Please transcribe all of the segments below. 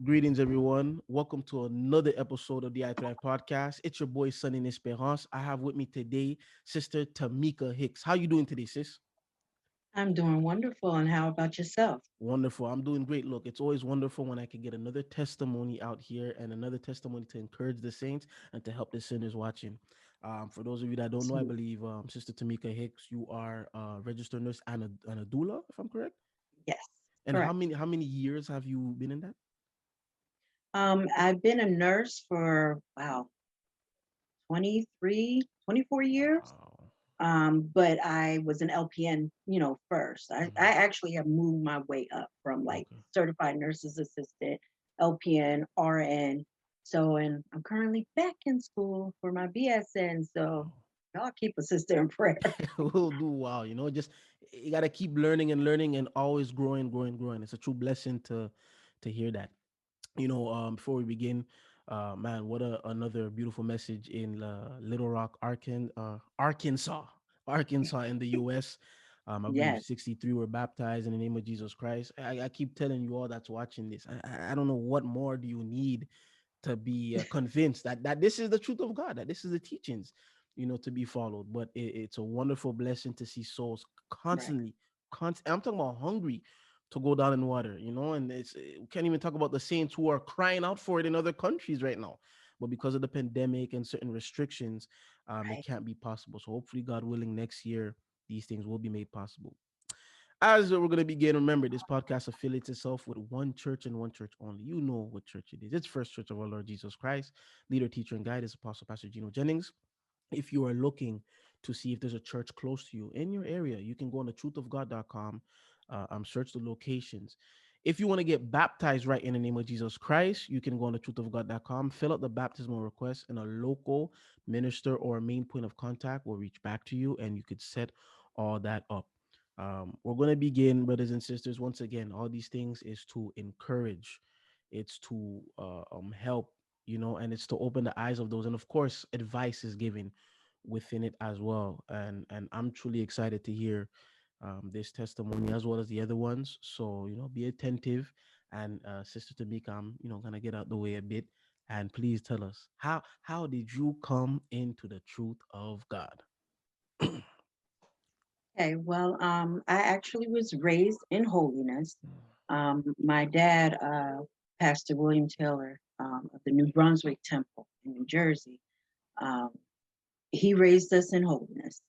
Greetings, everyone. Welcome to another episode of the I Thrive podcast. It's your boy, Sundin Esperance. I have with me today Sister Tymika Hicks. How you doing today, sis? I'm doing wonderful. And how about yourself? Wonderful. I'm doing great. Look, it's always wonderful when I can get another testimony out here and another testimony to encourage the saints and to help the sinners watching. For those of you that don't know, I Absolutely. believe Sister Tymika Hicks, you are a registered nurse and a doula, if I'm correct. Yes, And how correct. many years have you been in that? I've been a nurse for, wow, 23, 24 years. Wow. But I was an LPN, first. I Mhm. actually have moved my way up from like Okay. certified nurse's assistant, LPN, RN. So, and I'm currently back in school for my BSN. So, Wow. y'all keep a sister in prayer. Will do wow. Just you gotta keep learning and learning and always growing, growing, growing. It's a true blessing to hear that. Before we begin, man, what another beautiful message in Little Rock, Arkansas in the U.S. I believe Yes, 63 were baptized in the name of Jesus Christ. I keep telling you all that's watching this. I don't know what more do you need to be convinced that this is the truth of God, that this is the teachings, to be followed. But it's a wonderful blessing to see souls right. constantly, I'm talking about hungry to go down in water, and we can't even talk about the saints who are crying out for it in other countries right now. But because of the pandemic and certain restrictions, it Right. can't be possible. So hopefully, God willing, next year these things will be made possible. As we're going to begin, remember this podcast affiliates itself with one church and one church only. You know what church it is. It's First Church of our Lord Jesus Christ. Leader, teacher, and guide is Apostle Pastor Gino Jennings. If you are looking to see if there's a church close to you in your area, you can go on the truthofgod.com, search the locations. If you want to get baptized right in the name of Jesus Christ, you can go on the truthofgod.com, fill out the baptismal request, and a local minister or a main point of contact will reach back to you and you could set all that up. We're going to begin, brothers and sisters. Once again, all these things is to encourage, it's to help, and it's to open the eyes of those. And of course, advice is given within it as well. And I'm truly excited to hear this testimony as well as the other ones. So, be attentive. And Sister Timika, I'm, gonna get out the way a bit. And please tell us how did you come into the truth of God? Okay, well, I actually was raised in holiness. My dad, Pastor William Taylor of the New Brunswick Temple in New Jersey, um, he raised us in holiness.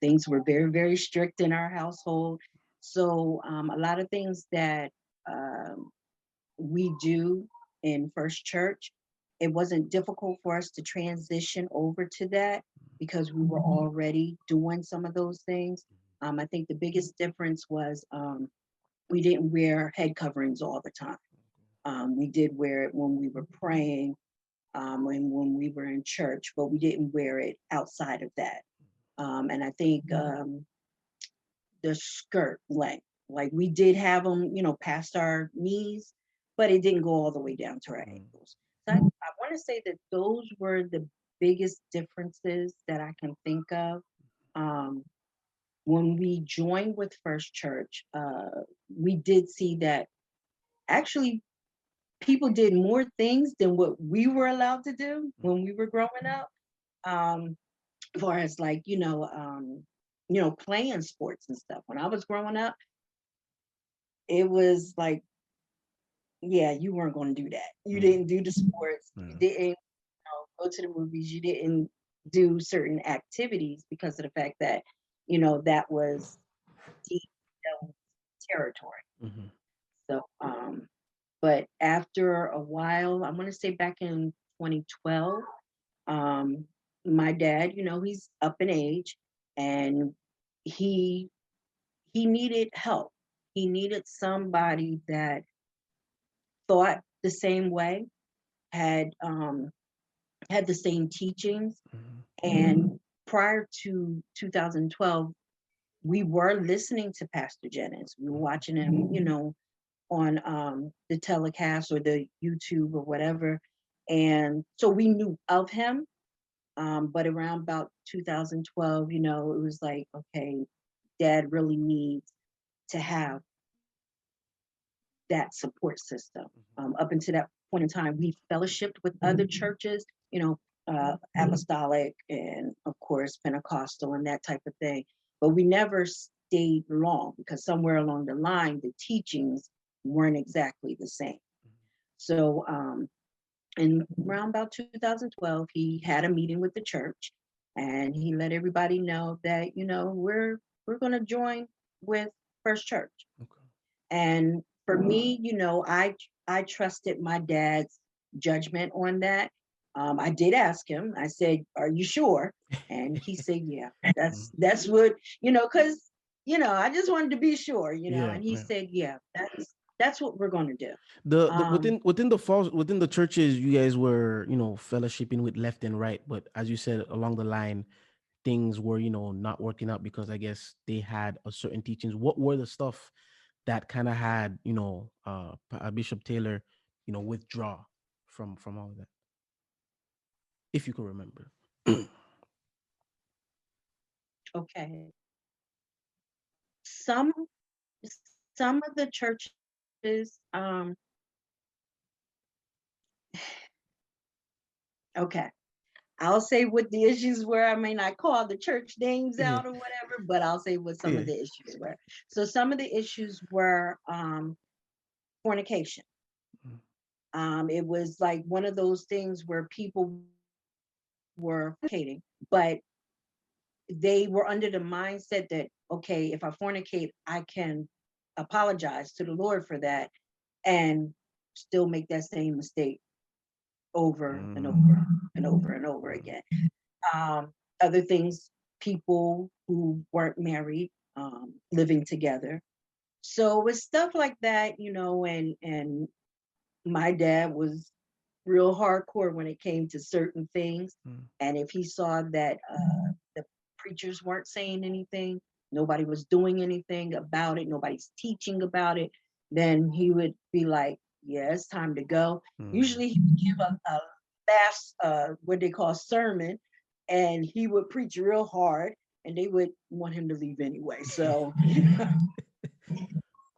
Things were very, very strict in our household. So a lot of things that um, we do in First Church, it wasn't difficult for us to transition over to that because we were already doing some of those things. I think the biggest difference was we didn't wear head coverings all the time. We did wear it when we were praying and when we were in church, but we didn't wear it outside of that. And I think the skirt length, like we did have them, past our knees, but it didn't go all the way down to our Mm, ankles. So I want to say that those were the biggest differences that I can think of. Um, when we joined with First Church, we did see that actually people did more things than what we were allowed to do mm, when we were growing up. Um, as far as like, playing sports and stuff. When I was growing up, it was like, yeah, you weren't going to do that. You mm, didn't do the sports. You yeah, didn't go to the movies. You didn't do certain activities because of the fact that, that was deep devil territory. mhm, So, but after a while, I'm going to say back in 2012, um, my dad, he's up in age and he he needed help. He needed somebody that thought the same way, had had the same teachings. mhm, And prior to 2012, we were listening to Pastor Jennings. We were watching him, on the telecast or the YouTube or whatever. And so we knew of him. But around about 2012, it was like, okay, dad really needs to have that support system. Up until that point in time, we fellowshipped with other churches, apostolic and, of course, Pentecostal and that type of thing. But we never stayed long because somewhere along the line, the teachings weren't exactly the same. So, and around about 2012, he had a meeting with the church, and he let everybody know that we're going to join with First Church. Okay. And for me, I trusted my dad's judgment on that. I did ask him. I said, "Are you sure?" And he said, "Yeah, Mm. that's what because I just wanted to be sure, Yeah, And he yeah. said, "Yeah, that's what we're going to do." The Um, within the churches, you guys were fellowshipping with left and right, but as you said, along the line, things were not working out because I guess they had a certain teachings. What were the stuff that kind of had Bishop Taylor withdraw from all of that, if you could remember? okay, some some of the churches, okay. I'll say what the issues were. I may not call the church names Yeah, out or whatever, but I'll say what some yeah. of the issues were. So some of the issues were fornication. Mm, It was like one of those things where people were fornicating, but they were under the mindset that, okay, if I fornicate, I can apologize to the Lord for that and still make that same mistake over and mm, over and over and over mm, again. Other things, people who weren't married, living together. So with stuff like that, and my dad was real hardcore when it came to certain things. mm, And if he saw that the preachers weren't saying anything, nobody was doing anything about it, nobody's teaching about it, then he would be like, "Yeah, it's time to go." mm. Usually he would give a last, what they call sermon, and he would preach real hard, and they would want him to leave anyway. So,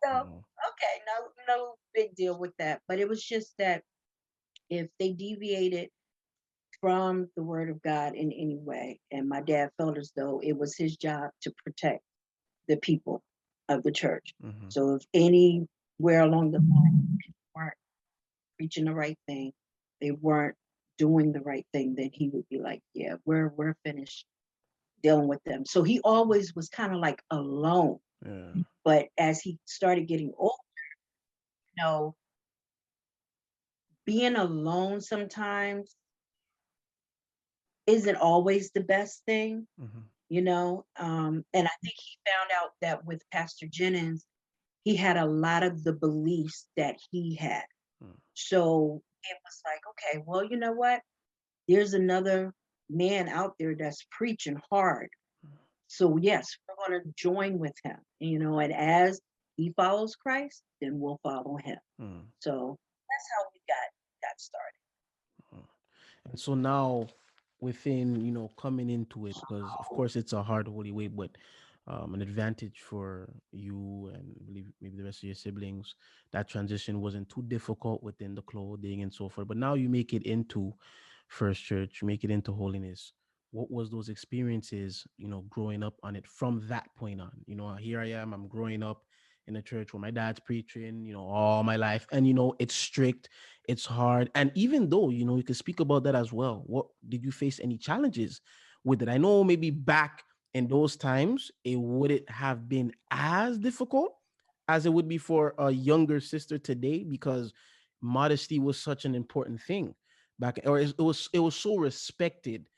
so Oh, okay, no big deal with that. But it was just that if they deviated from the word of God in any way, and my dad felt as though it was his job to protect the people of the church. mhm, So if anywhere along the line they weren't preaching the right thing, they weren't doing the right thing, then he would be like, "Yeah, we're finished dealing with them." So he always was kind of like alone. yeah. But as he started getting older, you know, being alone sometimes isn't always the best thing, Mhm, And I think he found out that with Pastor Jennings, he had a lot of the beliefs that he had. mm, So it was like, okay, well, you know what? There's another man out there that's preaching hard. So yes, we're going to join with him, and as he follows Christ, then we'll follow him. mm, So that's how we got started. mm. And so now, within coming into it, because of course it's a hard holy way, but an advantage for you and believe maybe the rest of your siblings, that transition wasn't too difficult within the clothing and so forth. But now you make it into First Church, you make it into holiness. What was those experiences, growing up on it from that point on? Here I am, I'm growing up in a church where my dad's preaching, all my life. And it's strict, it's hard. And even though, you could speak about that as well. What did you face any challenges with it? I know maybe back in those times, it wouldn't have been as difficult as it would be for a younger sister today because modesty was such an important thing back, or it was so respected,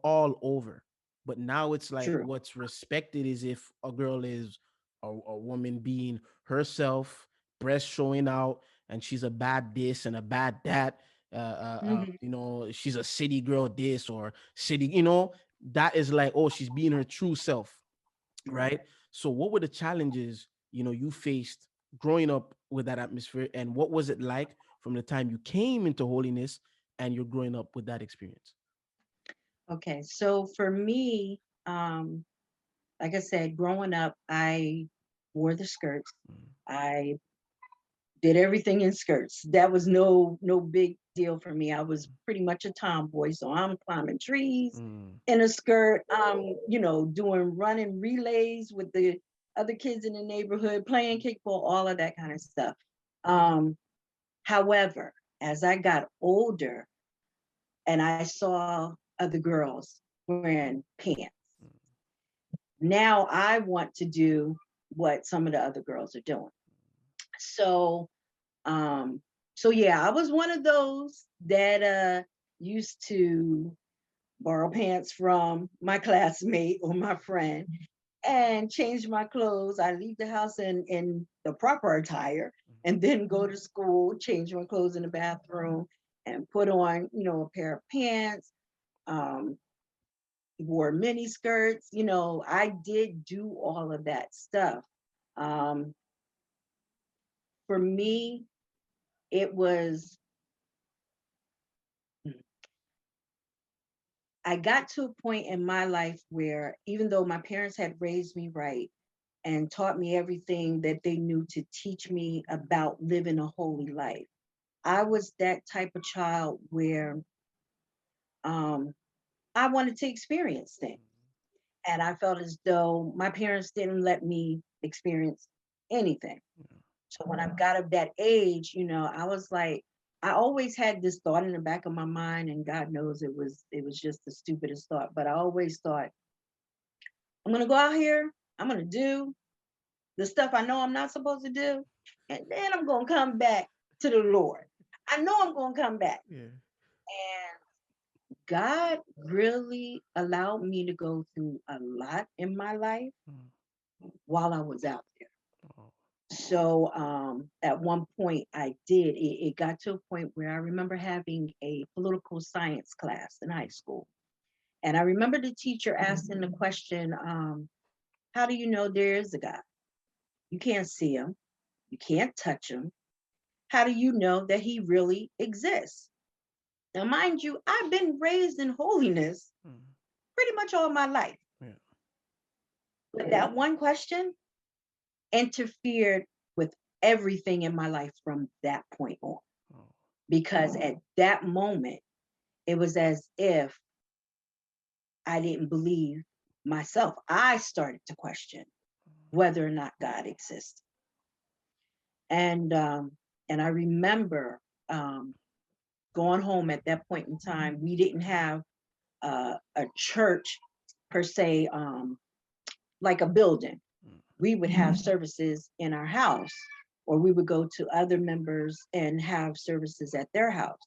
all over. But now it's like True. what's respected is if a girl is a woman being herself, breast showing out, and she's a bad this and a bad that. Hmm. She's a city girl this or city, that is like, oh, she's being her true self, Right. right? So what were the challenges, you faced growing up with that atmosphere, and what was it like from the time you came into holiness and you're growing up with that experience? Okay. So for me, like I said, growing up, I wore the skirts. Mm, I did everything in skirts. That was no big deal for me. I was pretty much a tomboy, so I'm climbing trees Mm. in a skirt. Doing running relays with the other kids in the neighborhood, playing kickball, all of that kind of stuff. Um, However, as I got older and I saw other girls wearing pants, now I want to do what some of the other girls are doing. So Um, so yeah, I was one of those that used to borrow pants from my classmate or my friend and change my clothes. I leave the house in the proper attire and then go to school, change my clothes in the bathroom and put on, a pair of pants, um, wore mini skirts, I did do all of that stuff. Um, for me, it was I got to a point in my life where even though my parents had raised me right and taught me everything that they knew to teach me about living a holy life, I was that type of child where um, I wanted to experience things. And I felt as though my parents didn't let me experience anything. So when I got of that age, I was like, I always had this thought in the back of my mind, and God knows it was just the stupidest thought. But I always thought, I'm gonna go out here, I'm gonna do the stuff I know I'm not supposed to do, and then I'm gonna come back to the Lord. I know I'm gonna come back. Yeah. And God really allowed me to go through a lot in my life Mm. while I was out there. Oh. So at one point I did, it got to a point where I remember having a political science class in high school. And I remember the teacher asking the question, how do you know there is a God? You can't see him, you can't touch him. How do you know that he really exists? Now, mind you, I've been raised in holiness Mm. pretty much all my life. Yeah. But that one question interfered with everything in my life from that point on. Oh. Because at that moment, it was as if I didn't believe myself. I started to question whether or not God exists. And I remember going home at that point in time. We didn't have a church per se, like a building. Mm. We would have services in our house, or we would go to other members and have services at their house.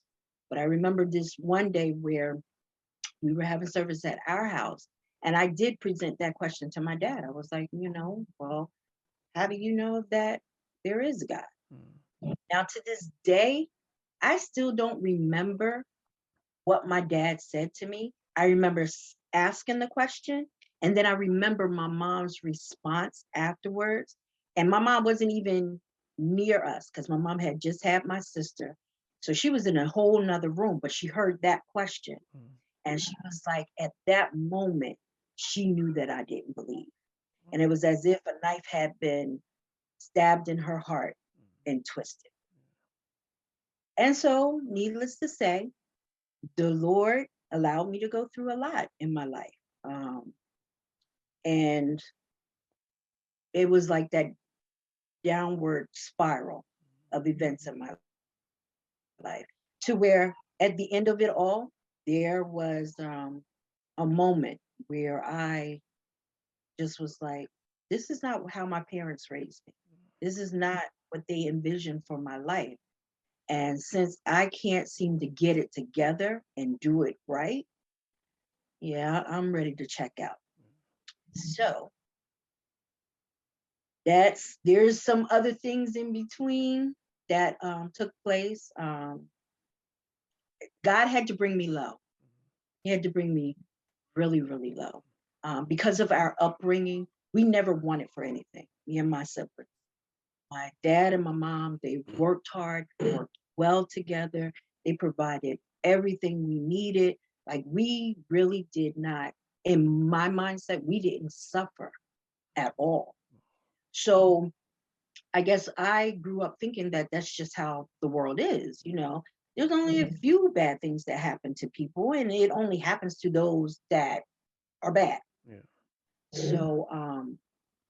But I remember this one day where we were having service at our house, and I did present that question to my dad. I was like, well, how do you know that there is a God? Mm. Now, to this day, I still don't remember what my dad said to me. I remember asking the question, and then I remember my mom's response afterwards. And my mom wasn't even near us because my mom had just had my sister. So she was in a whole nother room, but she heard that question. Mm. And she was like, at that moment, she knew that I didn't believe. And Oh. it was as if a knife had been stabbed in her heart and twisted. And so, needless to say, the Lord allowed me to go through a lot in my life. Um, and it was like that downward spiral of events in my life to where at the end of it all, there was a moment where I just was like, this is not how my parents raised me. This is not what they envisioned for my life. And since I can't seem to get it together and do it right, yeah, I'm ready to check out. So there's some other things in between that took place. God had to bring me low. He had to bring me really, really low. Because of our upbringing, we never wanted for anything, me and my siblings. My dad and my mom, they worked hard, worked well together. They provided everything we needed. Like we really did not, in my mindset, we didn't suffer at all. So I guess I grew up thinking that that's just how the world is. There's only a few bad things that happen to people, and it only happens to those that are bad. Yeah. So,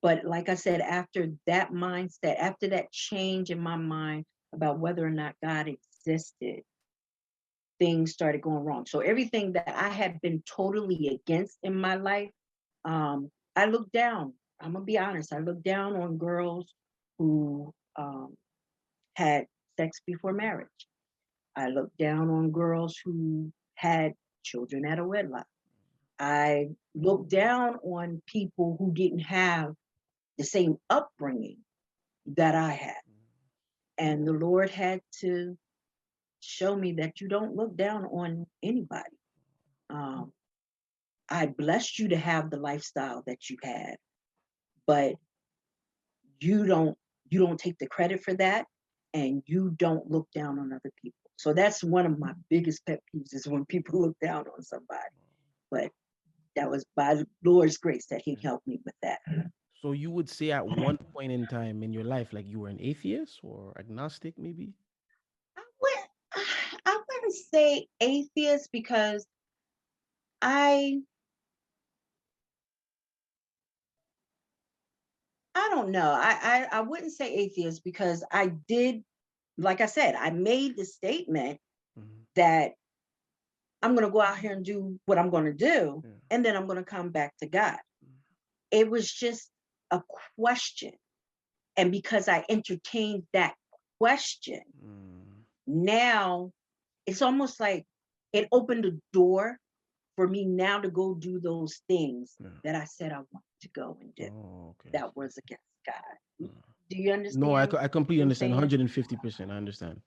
but like I said, after that mindset, after that change in my mind about whether or not God existed, things started going wrong. So everything that I had been totally against in my life, I looked down. I'm gonna be honest. I looked down on girls who had sex before marriage. I looked down on girls who had children out of wedlock. I looked down on people who didn't have the same upbringing that I had. And the Lord had to show me that you don't look down on anybody. Um, I blessed you to have the lifestyle that you had, but you don't you don't take the credit for that, and you don't look down on other people. So that's one of my biggest pet peeves is when people look down on somebody. But that was by the Lord's grace that He helped me with that. So you would say at one point in time in your life, like you were an atheist or agnostic, maybe? I would I wouldn't say atheist because I I don't know. I wouldn't say atheist because I did, like I said, I made the statement Mm-hmm. that I'm going to go out here and do what I'm going to do, Yeah. and then I'm going to come back to God. It was just a question. And because I entertained that question, Mm. now it's almost like it opened a door for me now to go do those things Yeah. that I said I wanted to go and do. Oh, okay. That was against God. Uh, Do you no, understand I what completely I'm understand. saying? 150%. I understand.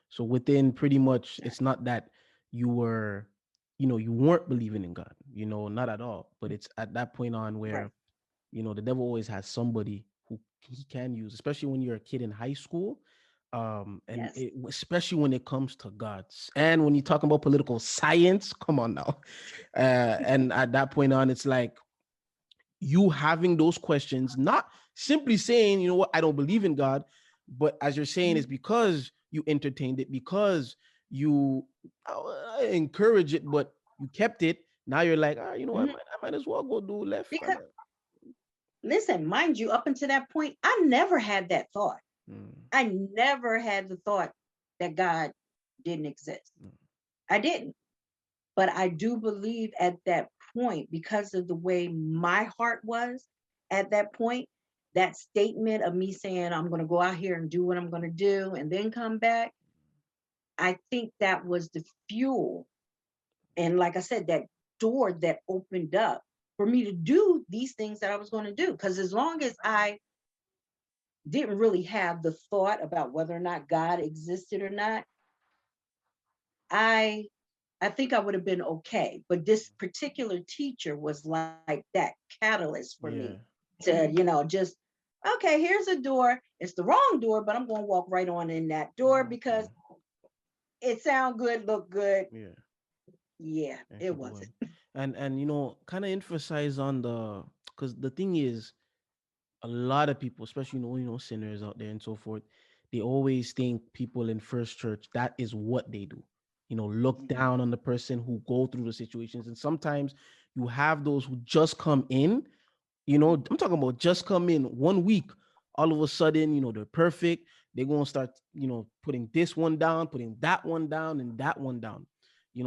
So within pretty much, it's not that you were, you weren't believing in God, not at all. But it's at that point on Right. where, the devil always has somebody who he can use, especially when you're a kid in high school. And Yes. especially when it comes to God's and when you talk about political science, come on now. And at that point on, it's like you having those questions, not simply saying, you know what, I don't believe in God, but as you're saying, Mhm. it's because you entertained it, because you encourage it, but you kept it. Now you're like, you know, Mhm. I might as well go do left. Because listen, mind you, up until that point, I never had that thought. Mm, I never had the thought that God didn't exist. mm, I didn't. But I do believe at that point, because of the way my heart was at that point, that statement of me saying, I'm going to go out here and do what I'm going to do and then come back, I think that was the fuel. And like I said, that door that opened up for me to do these things that I was going to do. Because as long as I didn't really have the thought about whether or not God existed or not, I I think I would have been okay. But this particular teacher was like that catalyst for me yeah. to, just okay, here's a door. It's the wrong door, but I'm going to walk right on in that door because Okay. it sound good, look good. Yeah. Yeah, And it keep wasn't. going. And kind of emphasize on the because the thing is, a lot of people, especially sinners out there and so forth, they always think people in First Church that is what they do. Look Mhm. down on the person who go through the situations, and sometimes you have those who just come in. I'm talking about just come in 1 week. All of a sudden, they're perfect. They're gonna start, putting this one down, putting that one down, and that one down.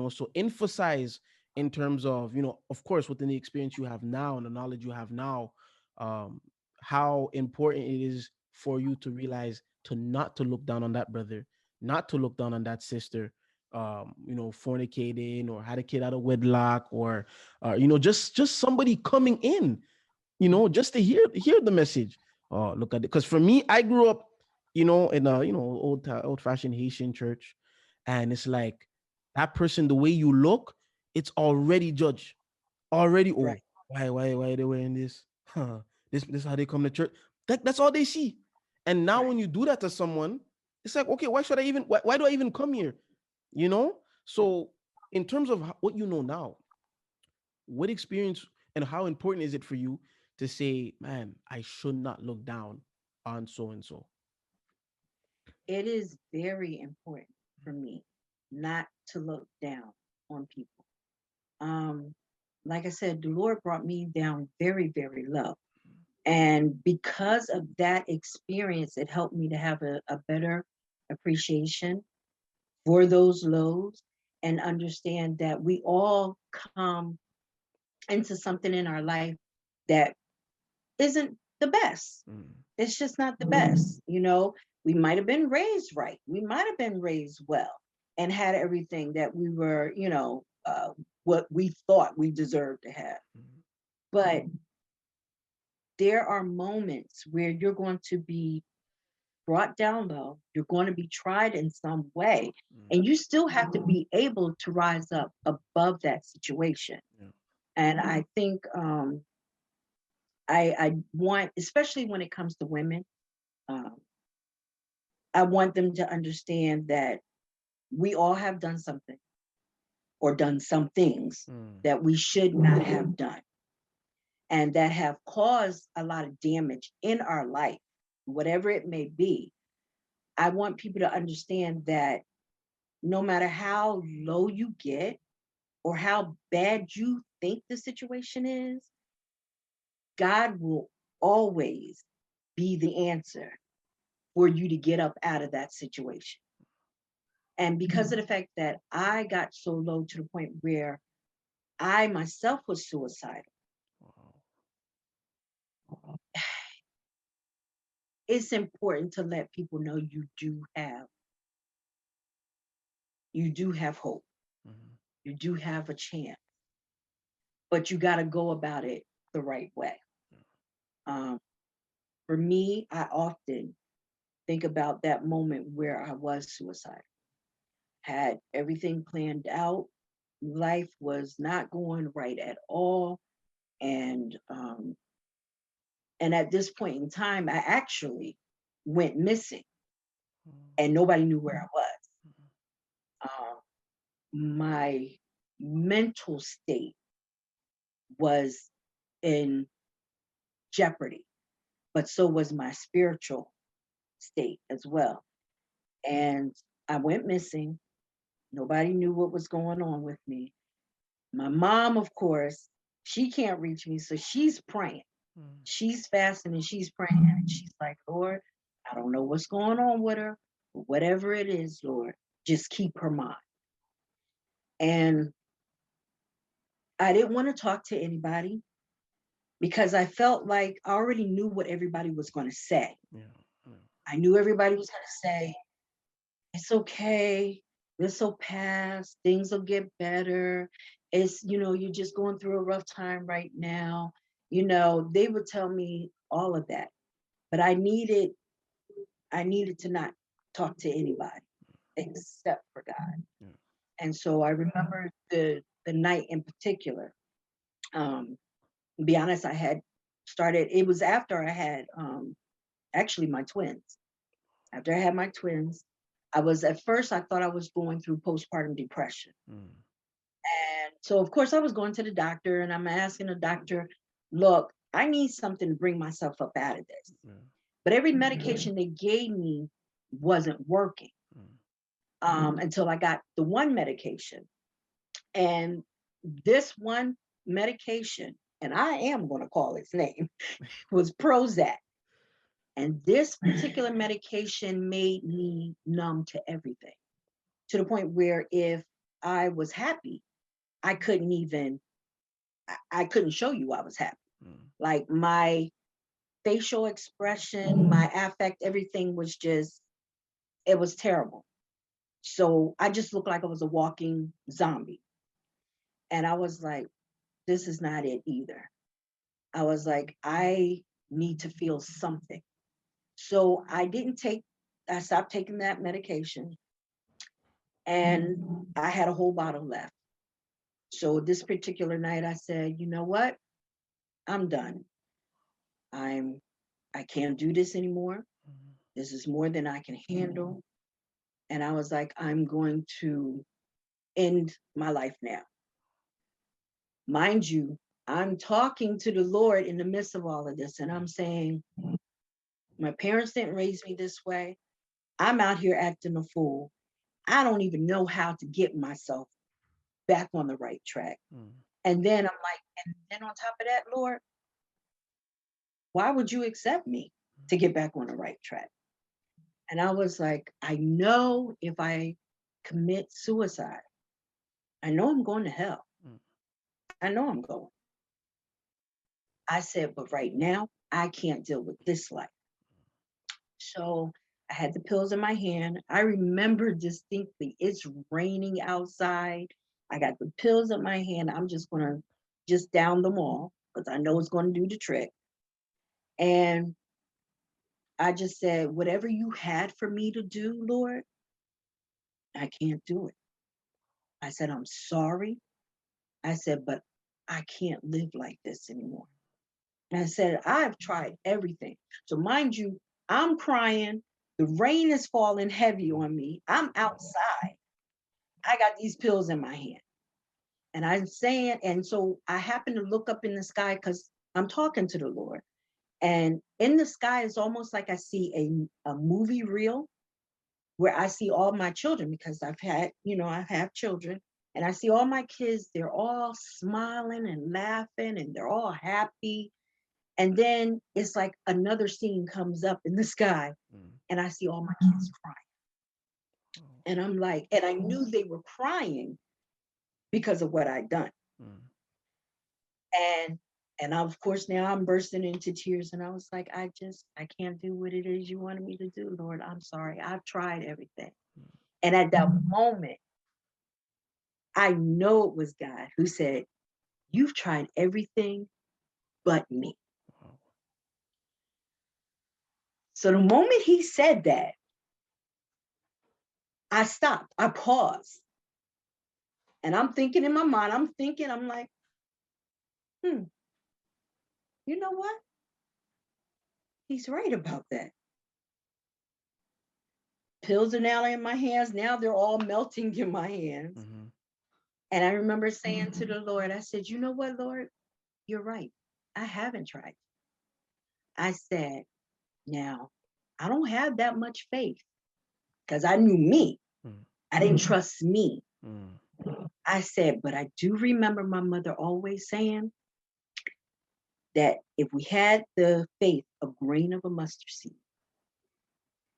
So emphasize in terms of, of course, within the experience you have now and the knowledge you have now, um, how important it is for you to realize to not to look down on that brother, not to look down on that sister, fornicating or had a kid out of wedlock, or just somebody coming in, just to hear the message. Oh, look at it. Because for me, I grew up, in a old fashioned Haitian church, and it's like that person, the way you look, it's already judged. Already, Right, oh, why are they wearing this? Huh? This how they come to church. That's all they see. And now right. when you do that to someone, it's like, okay, why do I even come here? You know? So in terms of what you know now, what experience and how important is it for you to say, man, I should not look down on so and so? it is very important for me not to look down on people. Um, like I said, the Lord brought me down very, very low. And because of that experience, it helped me to have a better appreciation for those lows and understand that we all come into something in our life that isn't the best. Mm. It's just not the best. You know, we might have been raised right. We might have been raised well and had everything that we were, what we thought we deserved to have. Mm. But there are moments where you're going to be brought down low, you're going to be tried in some way, Mm. and you still have to be able to rise up above that situation. Yeah. And I think I want, especially when it comes to women, um, I want them to understand that we all have done something or done some things Mm. that we should not have done and that have caused a lot of damage in our life, whatever it may be. I want people to understand that no matter how low you get or how bad you think the situation is, God will always be the answer for you to get up out of that situation. And because of the fact that I got so low to the point where I myself was suicidal, Wow. it's important to let people know you do have hope. Mm. You do have a chance, but you got to go about it the right way. Yeah. Um, for me, I often think about that moment where I was suicidal, had everything planned out, life was not going right at all, and at this point in time, I actually went missing, Mm. and nobody knew where I was. Mm. My mental state was in jeopardy, but so was my spiritual state as well. And I went missing. Nobody knew what was going on with me. My mom, of course, she can't reach me, so she's praying. Mm. She's fasting and she's praying. And she's like, Lord, I don't know what's going on with her, but whatever it is, Lord, just keep her mind. And I didn't want to talk to anybody because I felt like I already knew what everybody was going to say. Yeah. Yeah. I knew everybody was going to say, it's okay. This will pass. Things will get better. You're just going through a rough time right now. They would tell me all of that. But I needed to not talk to anybody except for God. Yeah. And so I remember the night in particular. Um, to be honest, I had started, it was after I had actually my twins. After I had my twins, I was at first I thought I was going through postpartum depression. Mm. And so of course I was going to the doctor and I'm asking the doctor, look, I need something to bring myself up out of this. Yeah. But every medication they gave me wasn't working Mm. until I got the one medication. And this one medication, and I am going to call its name, was Prozac. And this particular medication made me numb to everything to the point where if I was happy, I couldn't even, I couldn't show you I was happy. Mm. Like my facial expression, my affect, everything was just, it was terrible. So I just looked like I was a walking zombie. And I was like, this is not it either. I was like, I need to feel something. So I stopped taking that medication and I had a whole bottle left. So this particular night I said, you know what? I'm done. I'm I can't do this anymore. Mm. This is more than I can handle. And I was like, I'm going to end my life now. Mind you, I'm talking to the Lord in the midst of all of this, and I'm saying, my parents didn't raise me this way. I'm out here acting a fool. I don't even know how to get myself back on the right track. Mm. And then I'm like, and then on top of that, Lord, why would you accept me to get back on the right track? And I was like, I know if I commit suicide, I know I'm going to hell. Mm. I know I'm going. I said, but right now, I can't deal with this life. So I had the pills in my hand. I remember distinctly, it's raining outside. I got the pills in my hand. I'm just going to just down them all because I know it's going to do the trick. And I just said, whatever you had for me to do, Lord, I can't do it. I said, I'm sorry. I said, but I can't live like this anymore. And I said, I've tried everything. So, mind you, I'm crying. The rain is falling heavy on me. I'm outside. I got these pills in my hand. And I'm saying, and so I happen to look up in the sky because I'm talking to the Lord. And in the sky, it's almost like I see a movie reel where I see all my children because I have children. And I see all my kids, they're all smiling and laughing and they're all happy. And then it's like another scene comes up in the sky Mm. and I see all my kids crying. Oh. And I'm like, and I knew they were crying because of what I'd done. Mm. And of course now I'm bursting into tears and I was like, I can't do what it is you wanted me to do, Lord. I'm sorry. I've tried everything. Mm. And at that moment, I know it was God who said, you've tried everything but me. Wow. So the moment he said that, I stopped. I paused. And I'm thinking in my mind, I'm like, hmm, you know what? He's right about that. Pills are now in my hands. Now they're all melting in my hands. Mm-hmm. And I remember saying to the Lord, I said, you know what, Lord? You're right. I haven't tried. I said, now, I don't have that much faith because I knew me. Mm. I didn't trust me. Mm. I said, but I do remember my mother always saying that if we had the faith of grain of a mustard seed,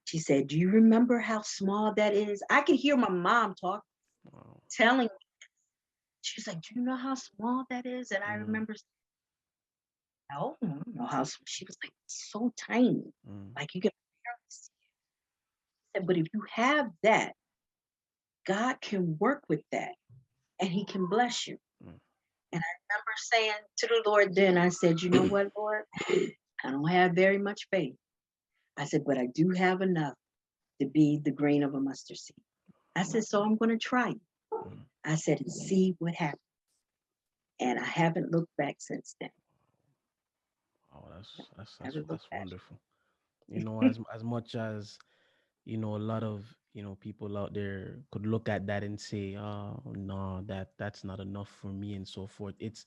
she said, do you remember how small that is? I could hear my mom talk, Wow. telling me, she's like, do you know how small that is? And I Mm. remember, no, I don't know how she was like, so tiny. Mm. Like you can barely see it. But if you have that, God can work with that and he can bless you. Mm. And I remember saying to the Lord then, I said, you know what, Lord? I don't have very much faith. I said, but I do have enough to be the grain of a mustard seed. I said, so I'm going to try it. Mm. I said, and see what happens. And I haven't looked back since then. Oh, Never looked that's back. wonderful. As much as a lot of people out there could look at that and say, oh no, that's not enough for me and so forth. It's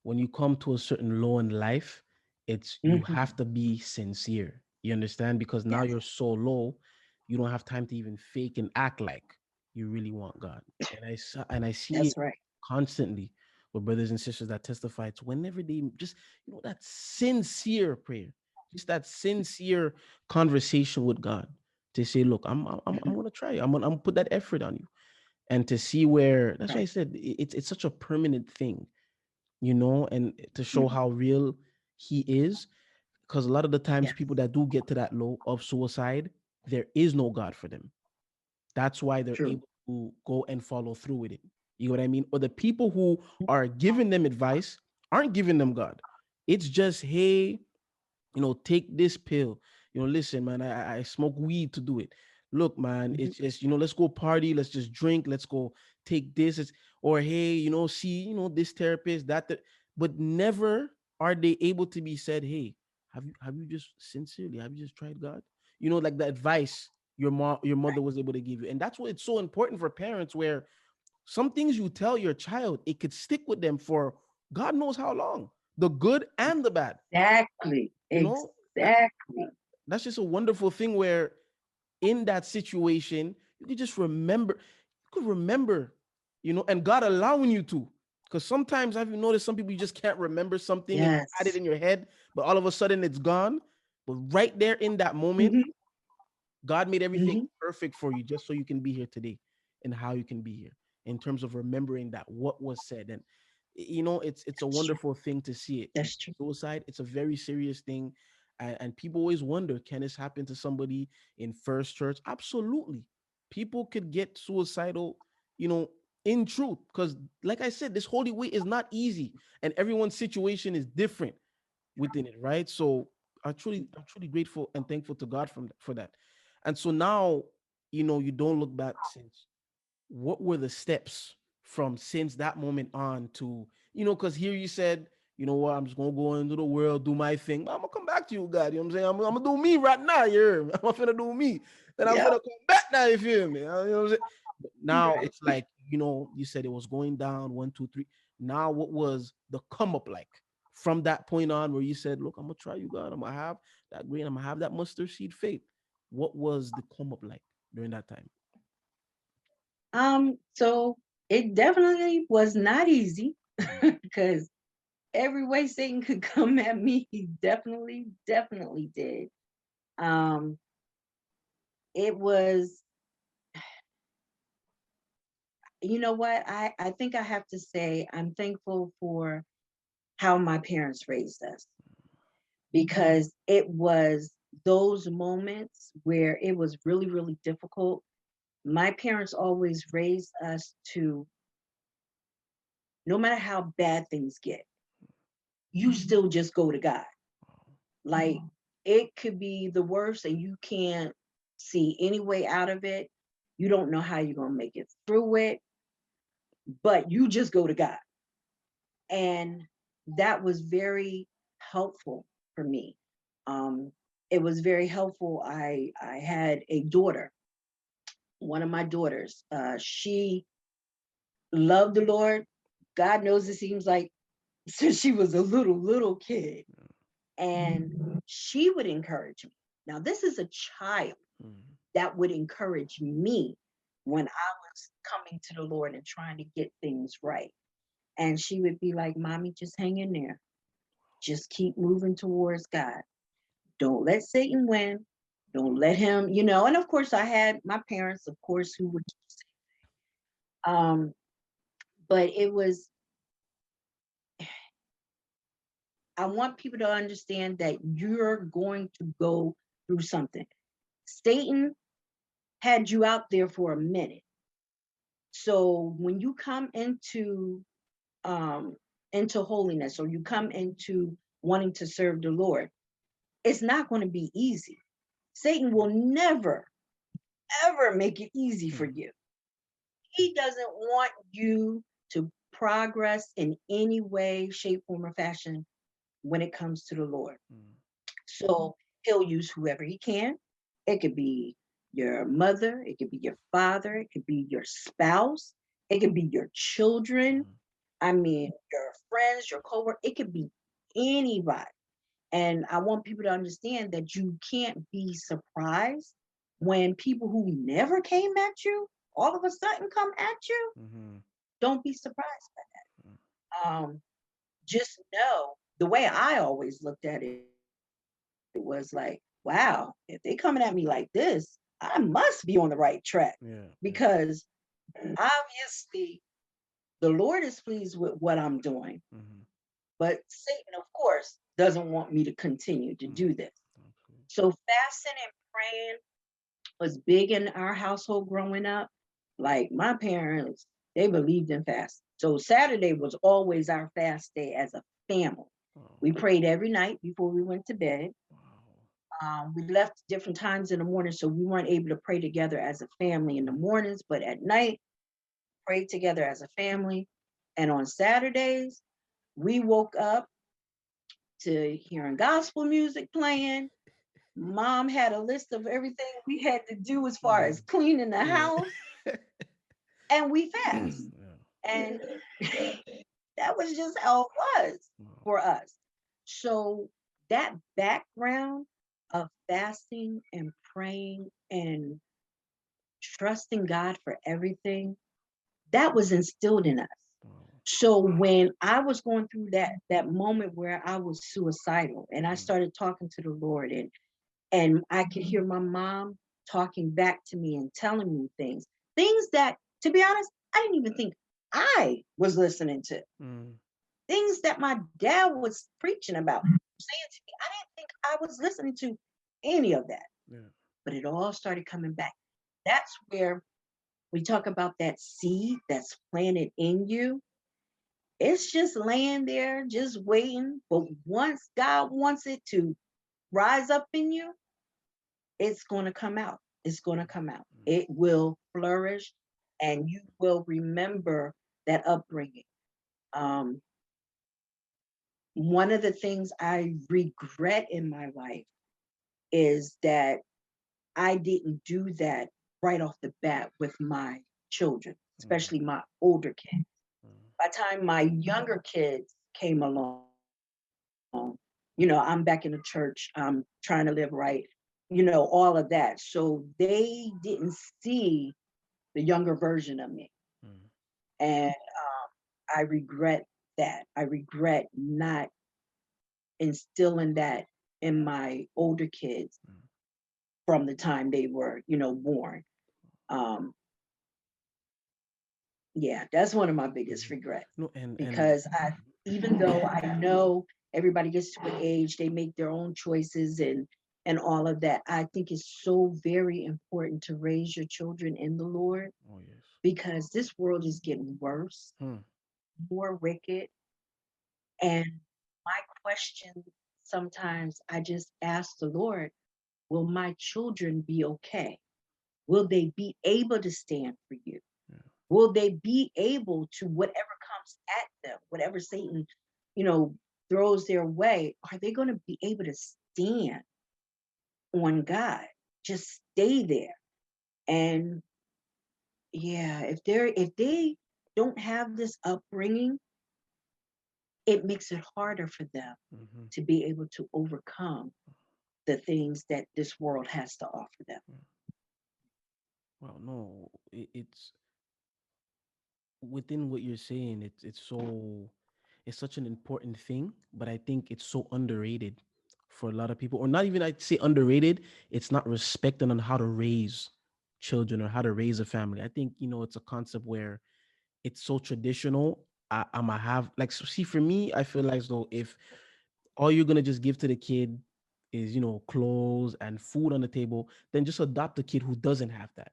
when you come to a certain low in life, it's you Mhm. have to be sincere. You understand? Because now Yes, you're so low, you don't have time to even fake and act like you really want God. And I see it that's right. constantly with brothers and sisters that testify to whenever they just that sincere prayer, just that sincere conversation with God to say, look, I'm Mhm. gonna try. I'm gonna put that effort on you, and to see where. That's why I Right. said it's such a permanent thing, and to show Mhm. how real He is. Because a lot of the times, Yes, people that do get to that low of suicide, there is no God for them. That's why they're true. able to go and follow through with it. You know what I mean? Or the people who are giving them advice aren't giving them God. It's just, hey, take this pill. Listen, man, I smoke weed to do it. Look, man, Mhm. it's just, let's go party, let's just drink, let's go take this. Or hey, see, this therapist, but never are they able to be said, hey, have you just sincerely, have you just tried God? Like the advice your mother Right. was able to give you. And that's what it's so important for parents, where some things you tell your child, it could stick with them for God knows how long, the good and the bad. Exactly. That Exactly. that's just a wonderful thing where in that situation, you could just remember, and God allowing you to. Because sometimes have you noticed some people you just can't remember something and you had it Yes. in your head, but all of a sudden it's gone. But right there in that moment, Hmm. God made everything Hmm. perfect for you just so you can be here today and how you can be here in terms of remembering that what was said. And it's a That's true. wonderful thing to see it. That's true. Suicide, it's a very serious thing. And people always wonder, can this happen to somebody in First Church? Absolutely. People could get suicidal, you know, in truth. Because like I said, this holy way is not easy. And everyone's situation is different within it, right? So I'm truly grateful and thankful to God for that. And so now, you don't look back since. What were the steps from since that moment on to, because here you said, you know what, I'm just gonna go into the world, do my thing. I'm gonna come back to you, God. You know what I'm saying? I'm gonna do me right now. I'm gonna do me. Then I'm Yep. gonna come back now, you feel me? You know what I'm saying? But now Right. it's like, you said it was going down one, two, three. Now, what was the come up like from that point on where you said, look, I'm gonna try you, God. I'm gonna have that green, I'm gonna have that mustard seed faith. What was the come up like during that time? So it definitely was not easy Mhm. because every way Satan could come at me, he definitely did. Um, it was, you know what? I think I have to say I'm thankful for how my parents raised us because it was those moments where it was really difficult. My parents always raised us to, no matter how bad things get, you still just go to God. Like it could be the worst and you can't see any way out of it. You don't know how you're going to make it through it, but you just go to God. And that was very helpful for me. Um, it was very helpful. I had a daughter, one of my daughters. She loved the Lord. God knows it seems like since she was a little kid, and she would encourage me. Now, this is a child Mhm. that would encourage me when I was coming to the Lord and trying to get things right. And she would be like, Mommy, just hang in there. Just keep moving towards God. Don't let Satan win. Don't let him. And of course, I had my parents, of course, who would, um, but it was, I want people to understand that you're going to go through something. Satan had you out there for a minute. So when you come um into holiness or you come into wanting to serve the Lord, it's not going to be easy. Satan will never ever make it easy for Mhm. you. He doesn't want you to progress in any way, shape, form, or fashion when it comes to the Lord. Mhm. So he'll use whoever he can. It could be your mother, it could be your father, it could be your spouse, it could be your children. Mhm. I mean, your friends, your coworker, it could be anybody. And I want people to understand that you can't be surprised when people who never came at you all of a sudden come at you. Mhm. Don't be surprised by Mhm. that. Just know the way I always looked at it was like, wow, if they coming at me like this, I must be on the right track Yeah. because Yeah. obviously the Lord is pleased with what I'm doing. Mhm. But Satan, of course, doesn't want me to continue to Mhm. do this. Absolutely. So fasting and praying was big in our household growing up. Like my parents, they believed in fast. So Saturday was always our fast day as a family. Wow. We prayed every night before we went to bed. Wow. We left different times in the morning, so we weren't able to pray together as a family in the mornings, but at night, prayed together as a family. And on Saturdays, we woke up to hearing gospel music playing. Mom had a list of everything we had to do as far Yeah. as cleaning the Yeah. house, and we fast. Yeah. And that was just how it was Wow. for us. So that background of fasting and praying and trusting God for everything, that was instilled in us. Wow. So when I was going through that moment where I was suicidal and I Mm, started talking to the Lord, and I could hear my mom talking back to me and telling me things that, to be honest, I didn't even think I was listening to, mm, things that my dad was preaching about, saying to me. I didn't think I was listening to any of that, yeah. but it all started coming back. That's where we talk about that seed that's planted in you. It's just laying there, just waiting. But once God wants it to rise up in you, it's going to come out. It's going to come out. Mm, It will flourish, and you will remember that upbringing. Um, One of the things I regret in my life is that I didn't do that right off the bat with my children, mm, especially my older kids. mm, By the time my younger kids came along, I'm back in the church, I'm trying to live right, all of that. So they didn't see the younger version of me. mm, And I regret that. I regret not instilling that in my older kids mm. from the time they were, born. Um, yeah, that's one of my biggest Mhm. regrets No, and because even though I know everybody gets to an age, they make their own choices and all of that. I think it's so very important to raise your children in the Lord oh yes. because this world is getting worse, Hmm. more wicked. And my question sometimes I just ask the Lord, will my children be okay? Will they be able to stand for you? Yeah. Will they be able to, whatever comes at them, whatever Satan, you know, throws their way, are they going to be able to stand on God? Just stay there. And yeah, if they don't have this upbringing, it makes it harder for them Mm-hmm. to be able to overcome the things that this world has to offer them. Yeah. Well, no, it's within what you're saying. It's such an important thing, but I think it's so underrated for a lot of people, or not even I'd say underrated. It's not respected on how to raise children or how to raise a family. I think it's a concept where it's so traditional. I'm a have like so see for me, I feel like though if all you're gonna just give to the kid is clothes and food on the table, then just adopt a kid who doesn't have that,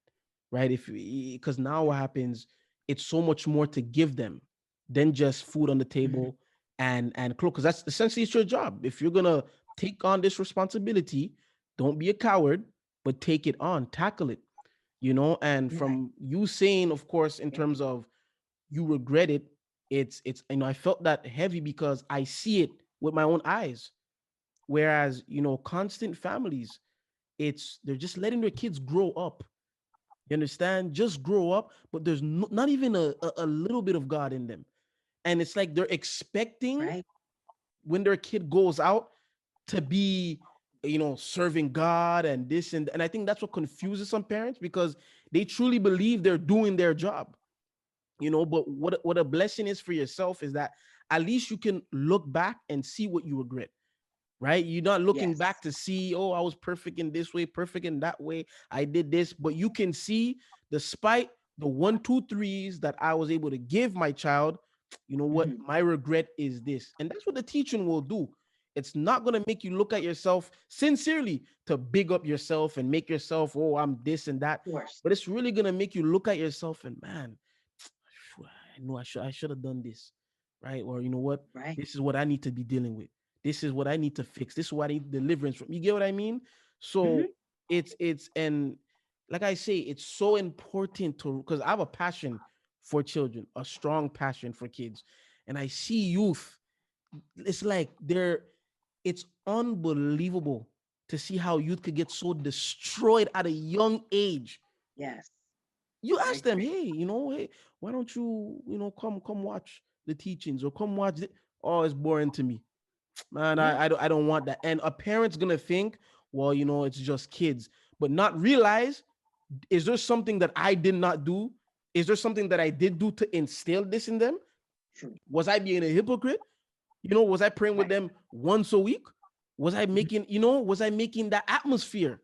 right? If because now what happens, it's so much more to give them than just food on the Mhm. table and clothes, because that's essentially it's your job. If you're gonna take on this responsibility, don't be a coward, but take it on, tackle it. And Right. from you saying, of course, in Yeah. terms of you regret it, it's I felt that heavy because I see it with my own eyes. Whereas, constant families, they're just letting their kids grow up. You understand? Just grow up, but there's not even a little bit of God in them. And it's like they're expecting Right. when their kid goes out to be, serving God and this and I think that's what confuses some parents because they truly believe they're doing their job. But what a blessing is for yourself is that at least you can look back and see what you regret, right? You're not looking Yes. back to see, oh, I was perfect in this way, perfect in that way, I did this, but you can see, despite the one, two, threes that I was able to give my child, you know what, Mhm. my regret is this. And that's what the teaching will do. It's not going to make you look at yourself sincerely to big up yourself and make yourself, oh, I'm this and that, Of course. but it's really going to make you look at yourself and, man, I know I should have done this, right? Or you know what? Right. This is what I need to be dealing with. This is what I need to fix. This is what I need deliverance from. You get what I mean? So Hmm. it's and like I say, it's so important to because I have a passion for children, a strong passion for kids, and I see youth. It's like it's unbelievable to see how youth could get so destroyed at a young age. Yes. You I ask them, agree. hey, hey, why don't you, come watch the teachings or come watch it? Oh, it's boring to me, man. Yeah. I don't want that. And a parent's gonna think, well, it's just kids. but not realize, is there something that I did not do? Is there something that I did do to instill this in them? True. Was I being a hypocrite? Was I praying with Right. them once a week? Was I Mhm. making, was I making that atmosphere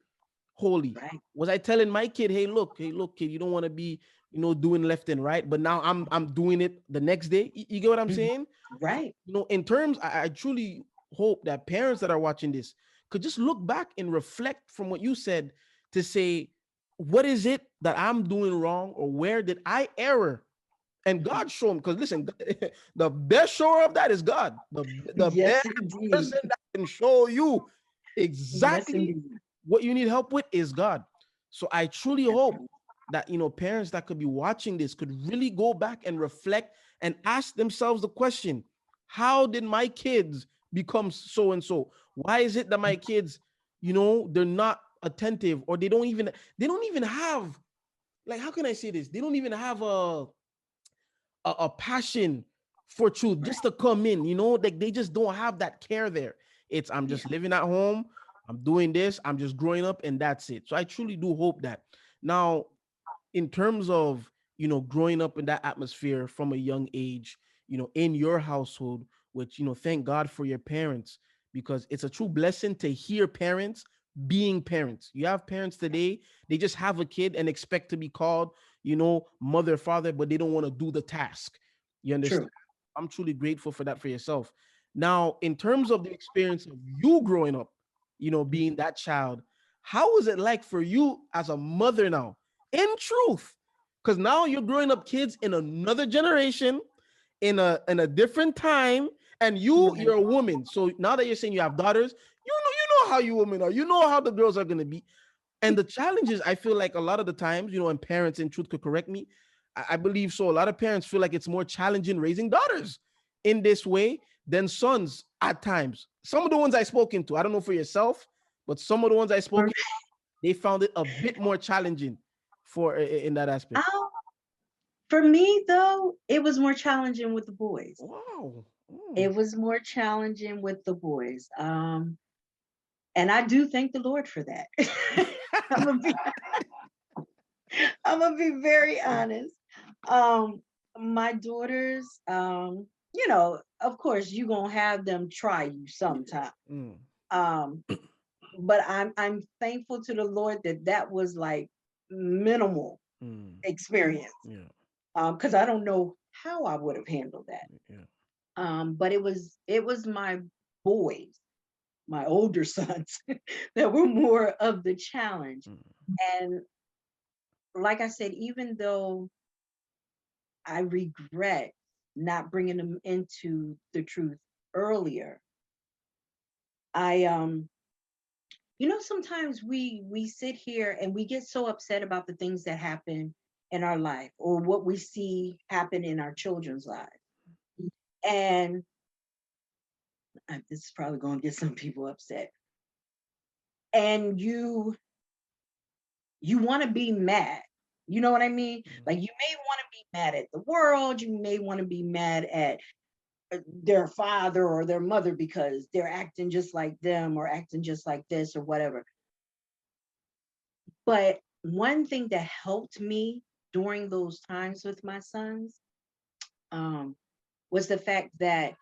holy? Right. Was I telling my kid, hey, look, kid, you don't want to be, doing left and right, but now I'm doing it the next day. You get what I'm Mhm. saying? So, Right. in terms, I truly hope that parents that are watching this could just look back and reflect from what you said to say, what is it that I'm doing wrong, or where did I error? And Mhm. God show them, because listen, the best shower of that is God. The Yes, best indeed. person that can show you Yes, exactly indeed. what you need help with is God. So I truly hope Definitely. that parents that could be watching this could really go back and reflect and ask themselves the question: how did my kids become so and so? Why is it that my kids, they're not attentive, or they don't even have, like, how can I say this? They don't even have a passion for truth Right. just to come in, like they just don't have that care there. It's, I'm Yeah. just living at home, I'm doing this, I'm just growing up, and that's it. So I truly do hope that now, in terms of growing up in that atmosphere from a young age, in your household, which thank God for your parents, because it's a true blessing to hear parents being parents. You have parents today, they just have a kid and expect to be called mother, father, but they don't want to do the task. You understand? True. I'm truly grateful for that for yourself. Now, in terms of the experience of you growing up, being that child, how was it like for you as a mother now, in truth? Because now you're growing up kids in another generation, in a different time, and Right. you're a woman. So now that you're saying you have daughters, you know how you women are. You know how the girls are gonna be. And the challenges, I feel like a lot of the times, and parents in truth could correct me. I believe so. A lot of parents feel like it's more challenging raising daughters in this way than sons at times. Some of the ones I spoken to, I don't know for yourself, but some of the ones I For, spoken, they found it a bit more challenging for in that aspect. um, for me, though, it was more challenging with the boys. Wow. Mm. It was more challenging with the boys. And I do thank the Lord for that. I'm gonna be I'm gonna be very honest. Um, my daughters, of course, you gonna have them try you sometime. Mm. Um, but I'm thankful to the Lord that that was like minimal Mm. experience. Yeah. Because I don't know how I would have handled that. Yeah. But it was my boys, my older sons, that were more of the challenge. Mm. And like I said, even though I regret not bringing them into the truth earlier, I sometimes we sit here and we get so upset about the things that happen in our life or what we see happen in our children's lives. And this is probably going to get some people upset. And you want to be mad. You know what I mean? Mm. Like you may want to be mad at the world, you may want to be mad at their father or their mother because they're acting just like them or acting just like this or whatever. But one thing that helped me during those times with my sons um, was the fact that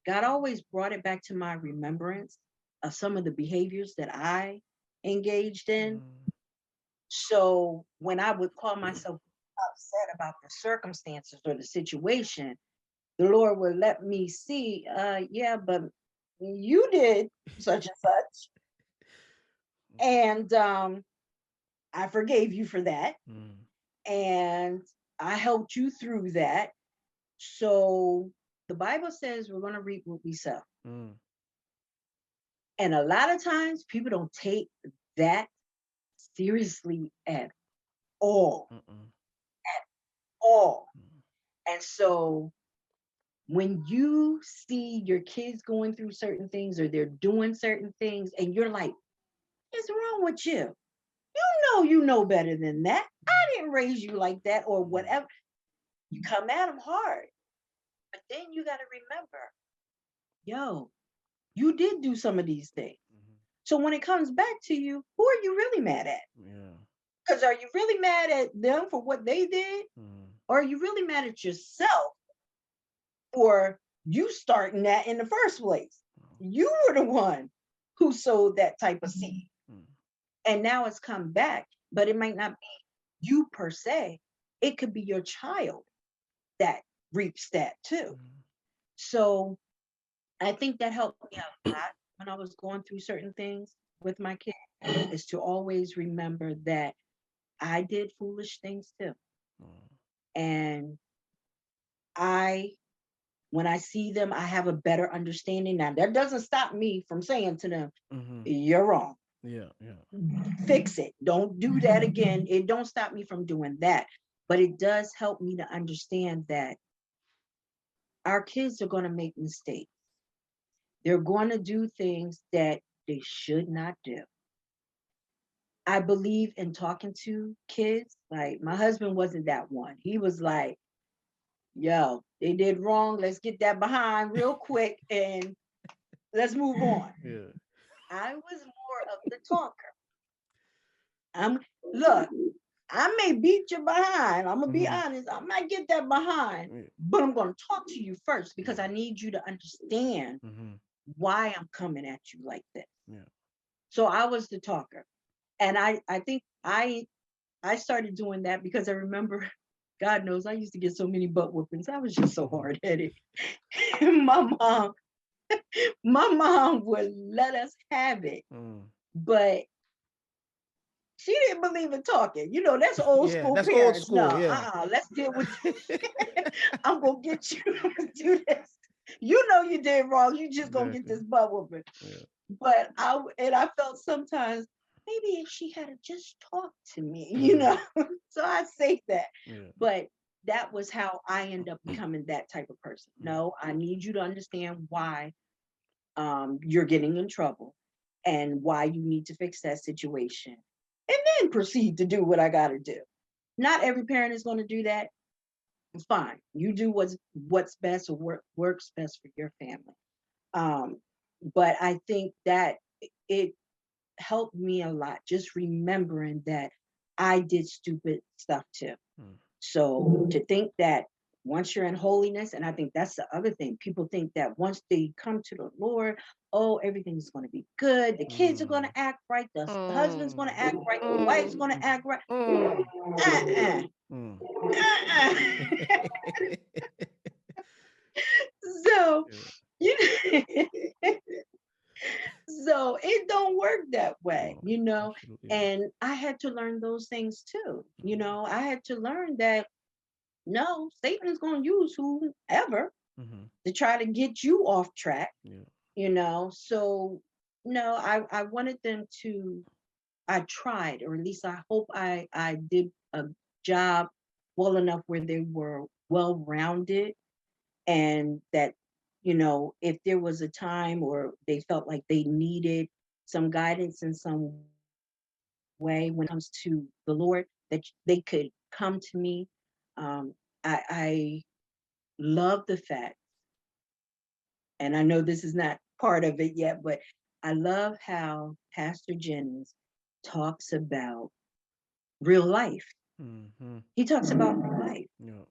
God always brought it back to my remembrance of some of the behaviors that I engaged in. Mm. So when I would call myself upset about the circumstances or the situation, the Lord would let me see, yeah, but you did such and such. And I forgave you for that. Mm. And I helped you through that. So the Bible says we're going to reap what we sow. Mm. And a lot of times people don't take that seriously at all, Mm. all. Mm. And so when you see your kids going through certain things or they're doing certain things and you're like, what's wrong with you? You know better than that. I didn't raise you like that or Mm. whatever. You come at them hard. But then you got to remember, yo, you did do some of these things. So when it comes back to you, who are you really mad at? Yeah. Because are you really mad at them for what they did? Mm. Or are you really mad at yourself for you starting that in the first place? You were the one who sowed that type of seed. Mm. And now it's come back, but it might not be you per se. It could be your child that reaps that too. Mm. So I think that helped me a lot when I was going through certain things with my kids, is to always remember that I did foolish things too. Mm. And I, when I see them, I have a better understanding. Now, that doesn't stop me from saying to them, Mhm. you're wrong. Yeah, yeah. Fix it. Don't do that again. It don't stop me from doing that. But it does help me to understand that our kids are going to make mistakes. They're going to do things that they should not do. I believe in talking to kids. Like my husband wasn't that one. He was like, yo, they did wrong. Let's get that behind real quick and let's move on. Yeah. I was more of the talker. I'm look, I may beat you behind. I'm gonna be Mhm. honest. I might get that behind, Yeah. but I'm gonna talk to you first because I Yeah. need you to understand Mhm. why I'm coming at you like this. Yeah. So I was the talker. And I think I started doing that because I remember, God knows, I used to get so many butt whoopings. I was just so Mhm. hard headed. my mom, my mom would let us have it, Mm. but she didn't believe in talking. You know, that's old Yeah, school that's old parents. school. No, Yeah. let's deal with I'm gonna get you to do this. You know you did wrong. You just gonna get Exactly. this butt whooping. Yeah. But I felt sometimes maybe if she had just talked to me, Mhm. so I say that. Yeah. But that was how I end up becoming that type of person. Mm. No, I need you to understand why you're getting in trouble and why you need to fix that situation, and then proceed to do what I got to do. Not every parent is going to do that. Fine, you do what's best or works best for your family. Um, but I think that it helped me a lot just remembering that I did stupid stuff too. Mm. So to think that once you're in holiness, and I think that's the other thing, people think that once they come to the Lord, oh, everything's going to be good. The kids are going Mm. to act right. The husband's going to Mm. act right. The wife's going to Mm. act right. Mm. Uh-uh. Mm. Uh-uh. So, Yeah. you know, so it don't work that way, No, absolutely not. and I had to learn those things too. Mm. I had to learn that no, Satan is going to use whoever Mhm. to try to get you off track. Yeah. So no, I wanted them to, I tried, or at least I hope I did a job well enough where they were well rounded, and that if there was a time or they felt like they needed some guidance in some way when it comes to the Lord, that they could come to me. I love the fact, and I know this is not part of it yet, but I love how Pastor Jennings talks about real life. Mhm. He talks about real life. Yeah.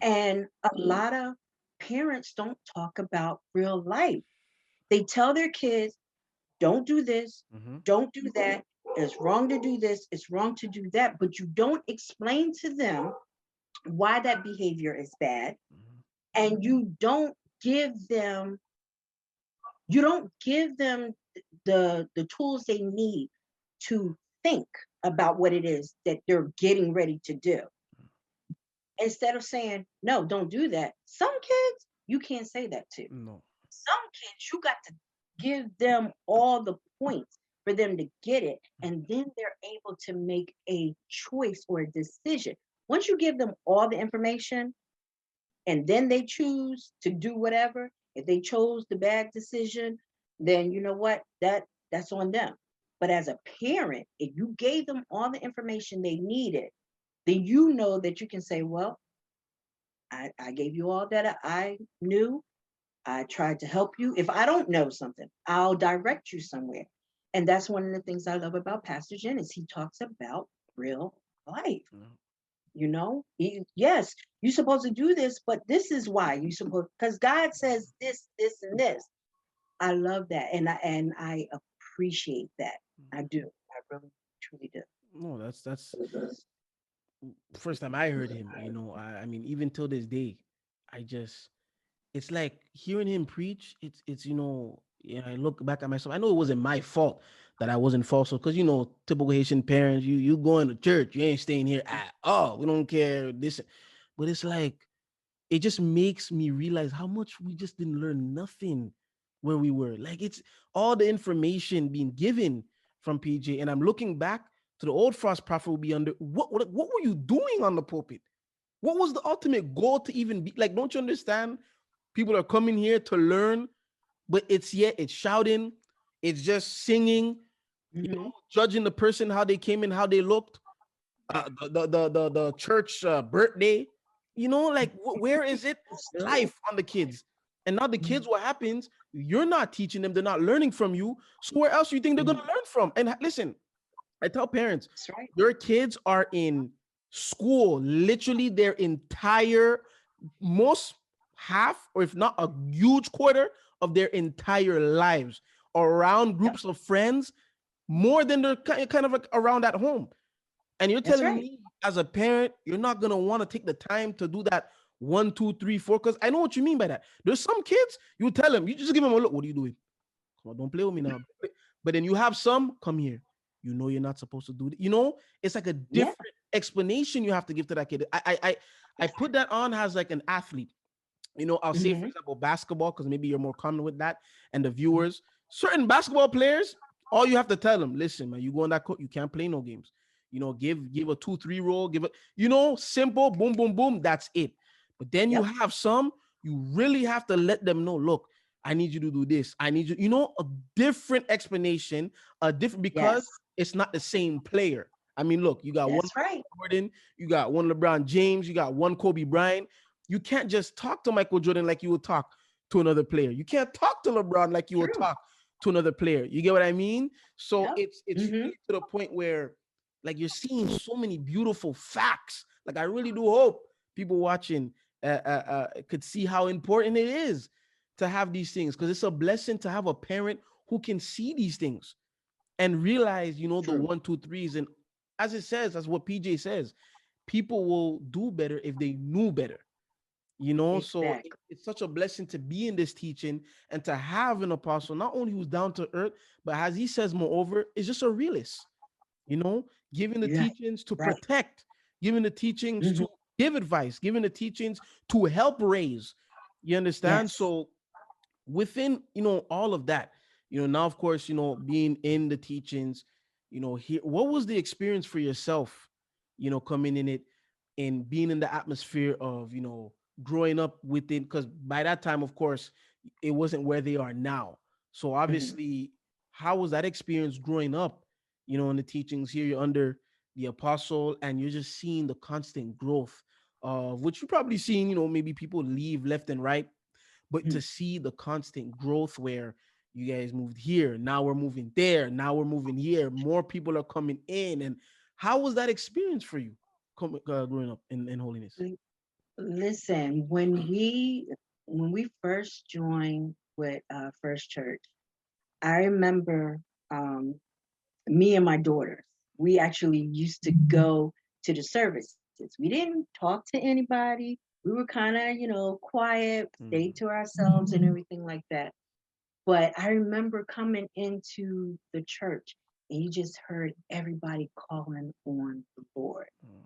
And a lot of parents don't talk about real life. They tell their kids, don't do this, Mhm. don't do that. It's wrong to do this, it's wrong to do that. But you don't explain to them why that behavior is bad. Mhm. And give them you don't give them the tools they need to think about what it is that they're getting ready to do. Instead of saying, no, don't do that. Some kids you can't say that to. No. Some kids you got to give them all the points for them to get it, and then they're able to make a choice or a decision. Once you give them all the information and then they choose to do whatever, if they chose the bad decision, then you know what, that's on them. But as a parent, if you gave them all the information they needed, then you know that you can say, well, I gave you all that I knew. I tried to help you. If I don't know something, I'll direct you somewhere. And that's one of the things I love about Pastor Jen is he talks about real life. Yeah. Yes, you're supposed to do this, but this is why you supposed, because God says this, this, and this. I love that, and I appreciate that. I do. I really truly do. No, that's first time I heard him. I mean, even till this day, I just it's like hearing him preach. It's yeah. I look back at myself. I know it wasn't my fault that I wasn't false. Because typical Haitian parents, you going to church, you ain't staying here at all. We don't care this, but it's like it just makes me realize how much we just didn't learn nothing where we were. Like it's all the information being given from PJ, and I'm looking back to the old Frost prophet will be under what were you doing on the pulpit? What was the ultimate goal to even be like? Don't you understand? People are coming here to learn, but it's shouting, it's just singing, Hmm. judging the person how they came in, how they looked, the church birthday, like where is it That's true. life on the kids? And now the kids, Mhm. what happens? You're not teaching them, they're not learning from you. So where else do you think they're gonna Mhm. learn from? And listen, I tell parents, That's right. your kids are in school, literally their entire most half, or if not a huge quarter of their entire lives around Yep. groups of friends more than they're kind of like around at home. And you're That's telling right. me as a parent, you're not gonna want to take the time to do that one, two, three, four. Because I know what you mean by that. There's some kids, you tell them, you just give them a look. What are you doing? Come on, don't play with me now. But then you have some come here. You're not supposed to do that. It's like a Yeah. different explanation you have to give to that kid. I put that on as like an athlete. I'll say, for Hmm. example, basketball, because maybe you're more common with that, and the viewers, certain basketball players, all you have to tell them, listen, man, you go on that court, you can't play no games. Give a 2-3 roll, give it, simple, boom, boom, boom, that's it. But then you Yep. have some, you really have to let them know, look, I need you to do this. I need you, a different explanation, a different because Yes. it's not the same player. I mean, look, you got one That's right. Michael Jordan, you got one LeBron James, you got one Kobe Bryant. You can't just talk to Michael Jordan like you would talk to another player. You can't talk to LeBron like you would True. talk to another player. You get what I mean? So Yep. it's Hmm. really to the point where like you're seeing so many beautiful facts. Like I really do hope people watching could see how important it is to have these things, because it's a blessing to have a parent who can see these things and realize, the True. one, two, threes. And as it says, as what PJ says, people will do better if they knew better. So Exactly. it's such a blessing to be in this teaching and to have an apostle, not only who's down to earth, but as he says, moreover, is just a realist, you know, giving the Right. teachings to Right. protect, giving the teachings Hmm. to give advice, giving the teachings to help raise. You understand? Yes. So within, all of that, now, of course, being in the teachings, here, what was the experience for yourself, coming in it and being in the atmosphere of, growing up within, because by that time, of course, it wasn't where they are now. So Hmm. obviously, how was that experience growing up, in the teachings? Here you're under the apostle and you're just seeing the constant growth of which you probably seen, maybe people leave left and right, but to see the constant growth where you guys moved here, now we're moving there, now we're moving here, more people are coming in. And how was that experience for you growing up in holiness? Listen, when we first joined with First Church, I remember me and my daughters. We actually used to go to the services. We didn't talk to anybody. We were kind of, quiet, Mm, stayed to ourselves and everything like that. But I remember coming into the church and you just heard everybody calling on the Lord. mm,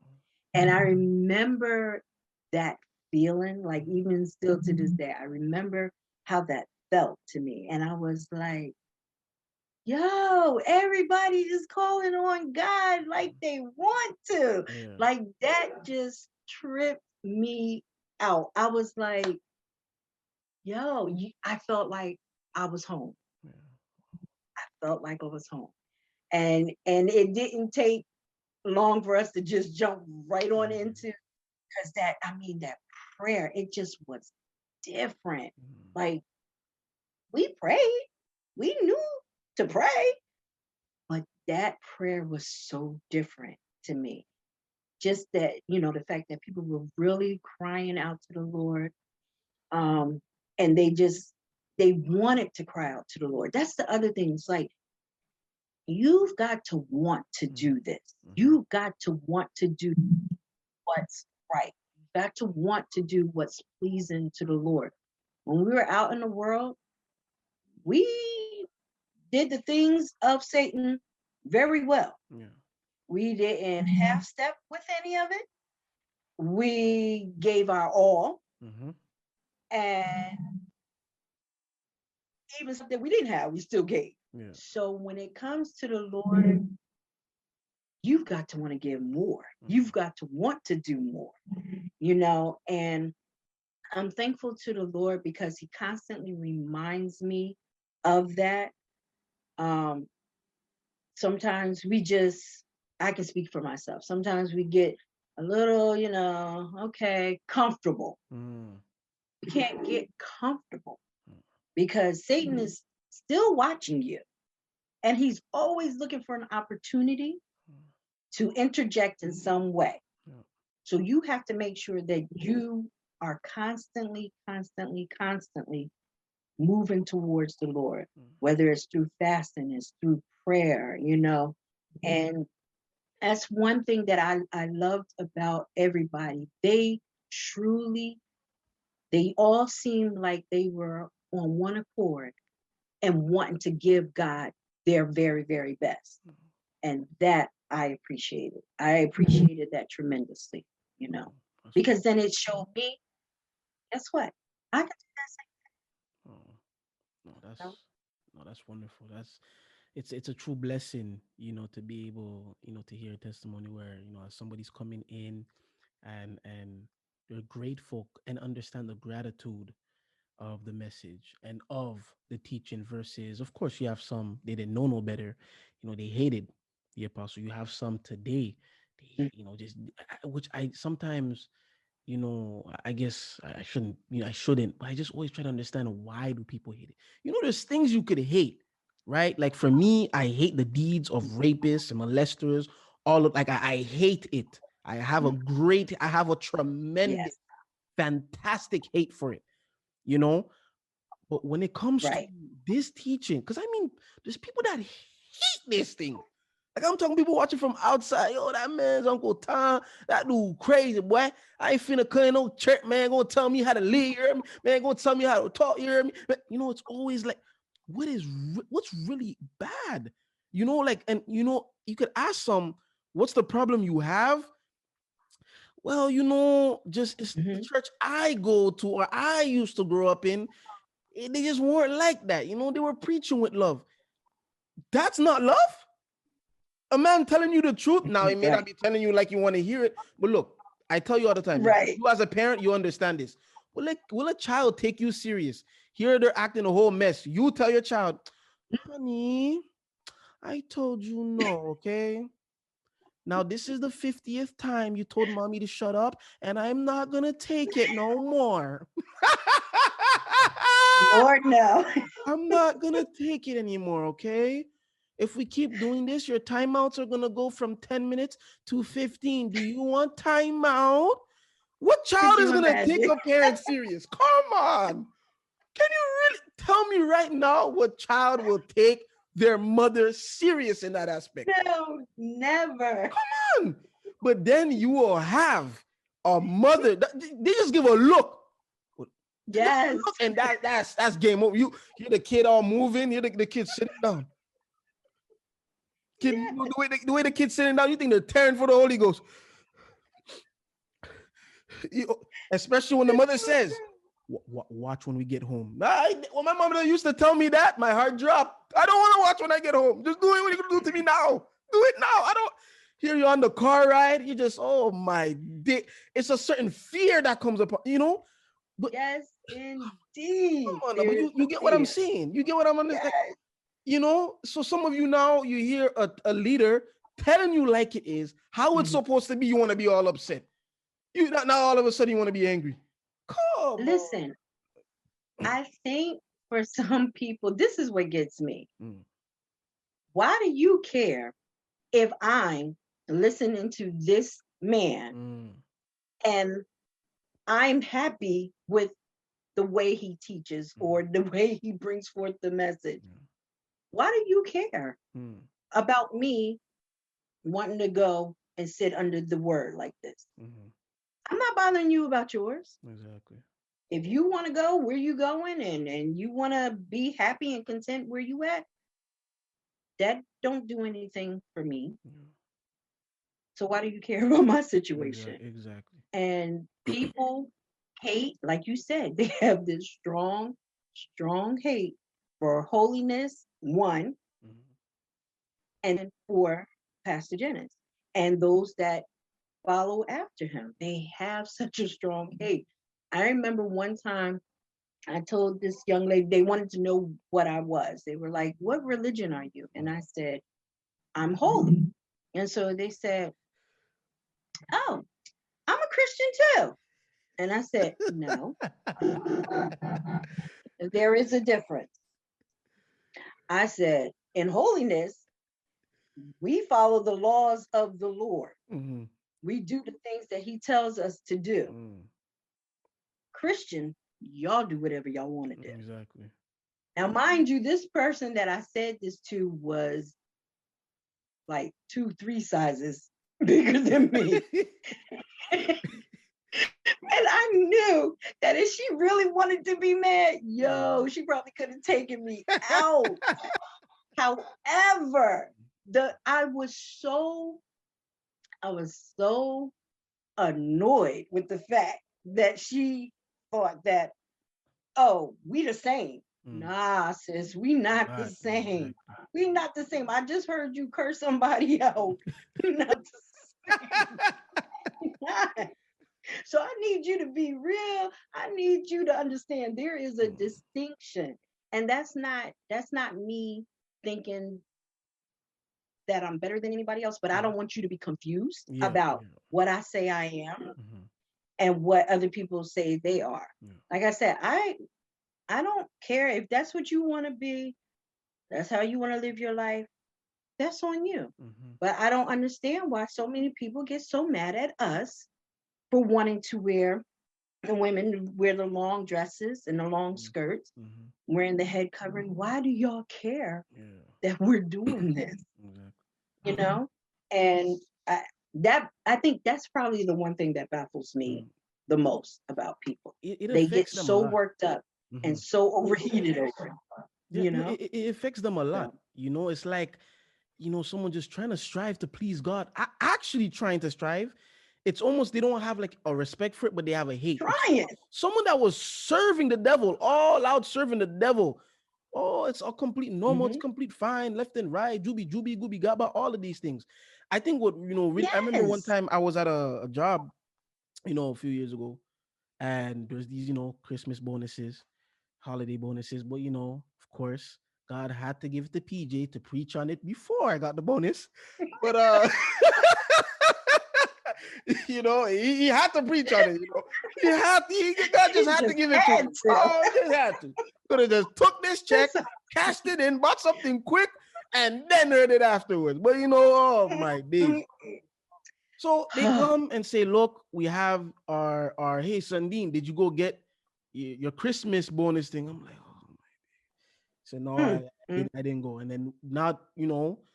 And I remember that feeling, like even still to this day, I remember how that felt to me. And I was like, yo, everybody is calling on God like they want to. yeah, Like that just tripped me out. I was like, yo, I felt like I was home. yeah, I felt like I was home. And it didn't take long for us to just jump right on mm, into, because that prayer, it just was different. mm, Like we prayed, we knew to pray, that prayer was so different to me. Just that, the fact that people were really crying out to the Lord. Um, and they wanted to cry out to the Lord. That's the other thing. It's like, you've got to want to Mm-hmm. do this. Mm-hmm. You've got to want to do what's right. You've got to want to do what's pleasing to the Lord. When we were out in the world, we did the things of Satan very well. Yeah. We didn't half step with any of it. We gave our all, Mm-hmm. and even stuff that we didn't have, we still gave. Yeah. So when it comes to the Lord, you've got to want to give more. Mm-hmm. You've got to want to do more, and I'm thankful to the Lord because He constantly reminds me of that. Um, Sometimes I can speak for myself. Sometimes we get a little, okay, comfortable. Mm-hmm. We can't get comfortable because Satan is still watching you, and he's always looking for an opportunity to interject in some way. Yeah. So you have to make sure that you are constantly, constantly, constantly moving towards the Lord, whether it's through fasting, it's through prayer, And that's one thing that I loved about everybody. They all seemed like they were on one accord and wanting to give God their very, very best. And that I appreciated. I appreciated that tremendously, you know, That's because then it showed me, guess what? I can do that oh, no, that's same thing. no, that's wonderful. It's a true blessing, to be able, to hear a testimony where, as somebody's coming in and they're grateful and understand the gratitude of the message and of the teaching versus, of course, you have some they didn't know no better, they hated the apostle. You have some today, they, just which I sometimes, I guess I shouldn't, I shouldn't, but I just always try to understand why do people hate it. There's things you could hate, right? Like for me, I hate the deeds of rapists and molesters. All of like I hate it. I have a tremendous, Yes, fantastic hate for it, you know. But when it comes to right. this teaching, because I mean, there's people that hate this thing. Like I'm talking people watching from outside. Yo, that man's Uncle Tom, that dude crazy, boy. I ain't finna come in no church, man. Gonna tell me how to live, you hear me? Man, gonna tell me how to talk, you hear me? But it's always like, what's really bad? Like, and you could ask some, what's the problem you have? Well, just it's the Hmm. church I go to or I used to grow up in. They just weren't like that. They were preaching with love. That's not love. A man telling you the truth. Now, he may not Right. be telling you like you want to hear it, but look, I tell you all the time, Right. you as a parent, you understand this. Will a child take you serious? Here they're acting a whole mess. You tell your child, honey, I told you no, okay? Now, this is the 50th time you told mommy to shut up, and I'm not going to take it no more. Lord, no. I'm not gonna take it anymore, okay? If we keep doing this, your timeouts are gonna go from 10 minutes to 15. Do you want timeout? What Could child is you gonna take imagine? a parent serious? Come on. Can you really tell me right now what child will take their mother serious in that aspect? No, never. Come on. But then you will have a mother. They just give a look. Just a Yes. look, and that's game over. You hear the kid all moving, hear the kid sitting down. Kid, Yeah. the way the kid's sitting down, you think they're tearing for the Holy Ghost. Especially when the It's mother so says, true. watch when we get home. When my mother used to tell me that, my heart dropped. I don't want to watch when I get home. Just do it when you're going to do to me now. Do it now. I don't hear you on the car ride. You just, oh my dick. It's a certain fear that comes upon, but Yes, indeed. come on, but There's you get what I'm fear. saying. You get what I'm understanding. Yes. So some of you now, you hear a leader telling you like it is, how it's Mhm. supposed to be, you want to be all upset. You not now all of a sudden you want to be angry. Come on. Listen, I think for some people, this is what gets me. Mm, Why do you care if I'm listening to this man Mm. and I'm happy with the way he teaches or the way he brings forth the message? Yeah. Why do you care Mm. about me wanting to go and sit under the word like this? Mm-hmm. I'm not bothering you about yours. Exactly. If you want to go where you going and you want to be happy and content where you at, that don't do anything for me. Yeah. So why do you care about my situation? Exactly. And people hate, like you said, they have this strong hate for holiness, one, Mm-hmm. and for Pastor Jennings and those that follow after him. They have such a strong hate. I remember one time I told this young lady, they wanted to know what I was. They were like, "What religion are you?" And I said, "I'm holy." And so they said, "Oh, I'm a Christian too." And I said, "No, there is a difference." I said, "In holiness, we follow the laws of the Lord. Mm-hmm. We do the things that He tells us to do. Mm. Christian, y'all do whatever y'all want to do." Exactly. Now, mind you, this person that I said this to was like 2, 3 sizes bigger than me. And I knew that if she really wanted to be mad, she probably could have taken me out. However, I was so annoyed with the fact that she thought that, oh, we the same. Mm. Nah, sis, we not the Right. same. Exactly. We not the same. I just heard you curse somebody out. We not the same. So I need you to be real. I need you to understand there is a Mm. distinction. And that's not me thinking that I'm better than anybody else, but I Mm. don't want you to be confused Yeah. about Yeah. what I say I am Mm-hmm. and what other people say they are. Yeah. Like I said, I don't care if that's what you want to be, that's how you want to live your life. That's on you. Mm-hmm. But I don't understand why so many people get so mad at us for wanting to wear the women wear the long dresses and the long skirts, Mm-hmm. wearing the head covering. Why do y'all care Yeah. that we're doing this? Exactly. You know? And I think that's probably the one thing that baffles me Mm. the most about people. It They get affects them a so lot. worked up Mm-hmm. and so overheated over it, Yeah. you No, know? it affects them a lot. So It's like, someone just trying to strive to please God, actually trying to strive. It's almost they don't have like a respect for it, but they have a hate. It's trying. someone that was serving the devil, all out serving the devil. Oh, it's all complete normal. It's Hmm. complete fine, left and right, juby, juby, gooby, gaba, all of these things. I think what, really, I remember one Yes. time I was at a job, a few years ago, and there's these, Christmas bonuses, holiday bonuses. But of course, God had to give it to PJ to preach on it before I got the bonus. But he had to preach on it. God just He had to just give it to had him. to. Oh, he just had to. Could have just took this check, That's cashed it in, bought something quick, and then heard it afterwards. But oh my days. So they come and say, look, we have our hey Sundin, did you go get your Christmas bonus thing? I'm like, oh my. So no, mm, mm, I didn't go. And then now,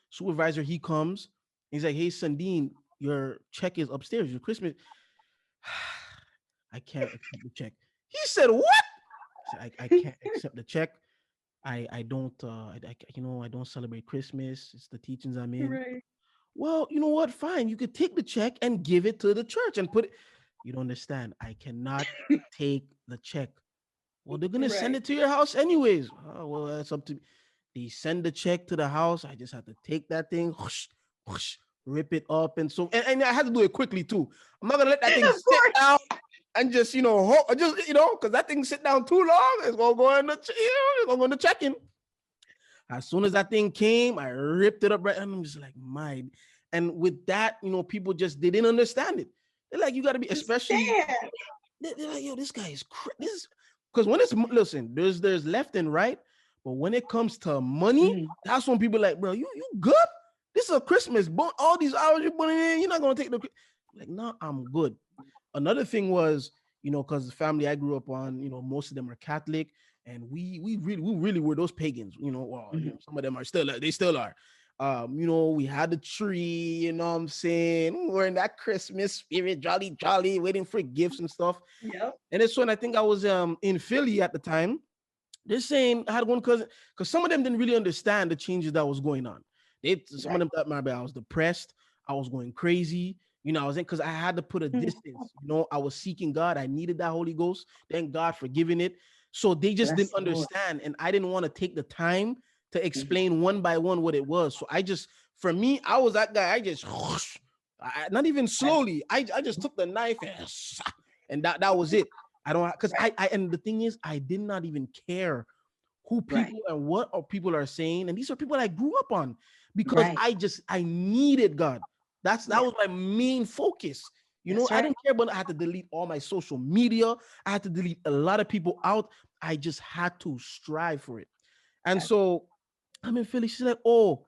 supervisor, he comes, he's like, hey Sundin, your check is upstairs, your Christmas. I can't accept the check. He said, what? I said, I can't accept the check. I don't I don't celebrate Christmas. It's the teachings I'm in. right. Well, you know what? Fine. You could take the check and give it to the church and put it. You don't understand. I cannot take the check. Well, they're gonna send Right. it to your house anyways. Oh, well, that's up to me. They send the check to the house. I just have to take that thing, whoosh, whoosh, rip it up, and I had to do it quickly too. I'm not gonna let that thing Of sit course. down and just because that thing sit down too long, it's gonna go in it's gonna go in the check-in. As soon as that thing came, I ripped it up right. I'm just like, my. And with that, people just they didn't understand it. They're like, you got to be, especially. Understand. They're like, yo, this guy is this because when it's listen, there's left and right, But when it comes to money, Mhm. that's when people like, bro, you good? This is a Christmas. All these hours you're putting in, you're not gonna take the like, no, I'm good. Another thing was, because the family I grew up on, most of them are Catholic, and we really were those pagans. Well, Mhm. some of them are still, they still are. We had the tree, what I'm saying? We're in that Christmas spirit, jolly, jolly, waiting for gifts and stuff. Yep. And it's when I think I was in Philly at the time. They're saying I had one cousin, because some of them didn't really understand the changes that was going on. Some of Right. them thought maybe I was depressed, I was going crazy. I was in, because I had to put a Mhm. distance. I was seeking God. I needed that Holy Ghost. Thank God for giving it. So they just Bless didn't the Lord. understand, and I didn't want to take the time to Mhm. explain one by one what it was. So for me, I was that guy. I just, not even Right. slowly. I just took the knife and that was it. I don't, because Right. and the thing is, I did not even care who Right. people and what are people are saying. And these are people I grew up on, because Right. I needed God. That Yeah. was my main focus. That's I right. didn't care, but I had to delete all my social media. I had to delete a lot of people out. I just had to strive for it. And That's so I'm in Philly. She's like, "Oh,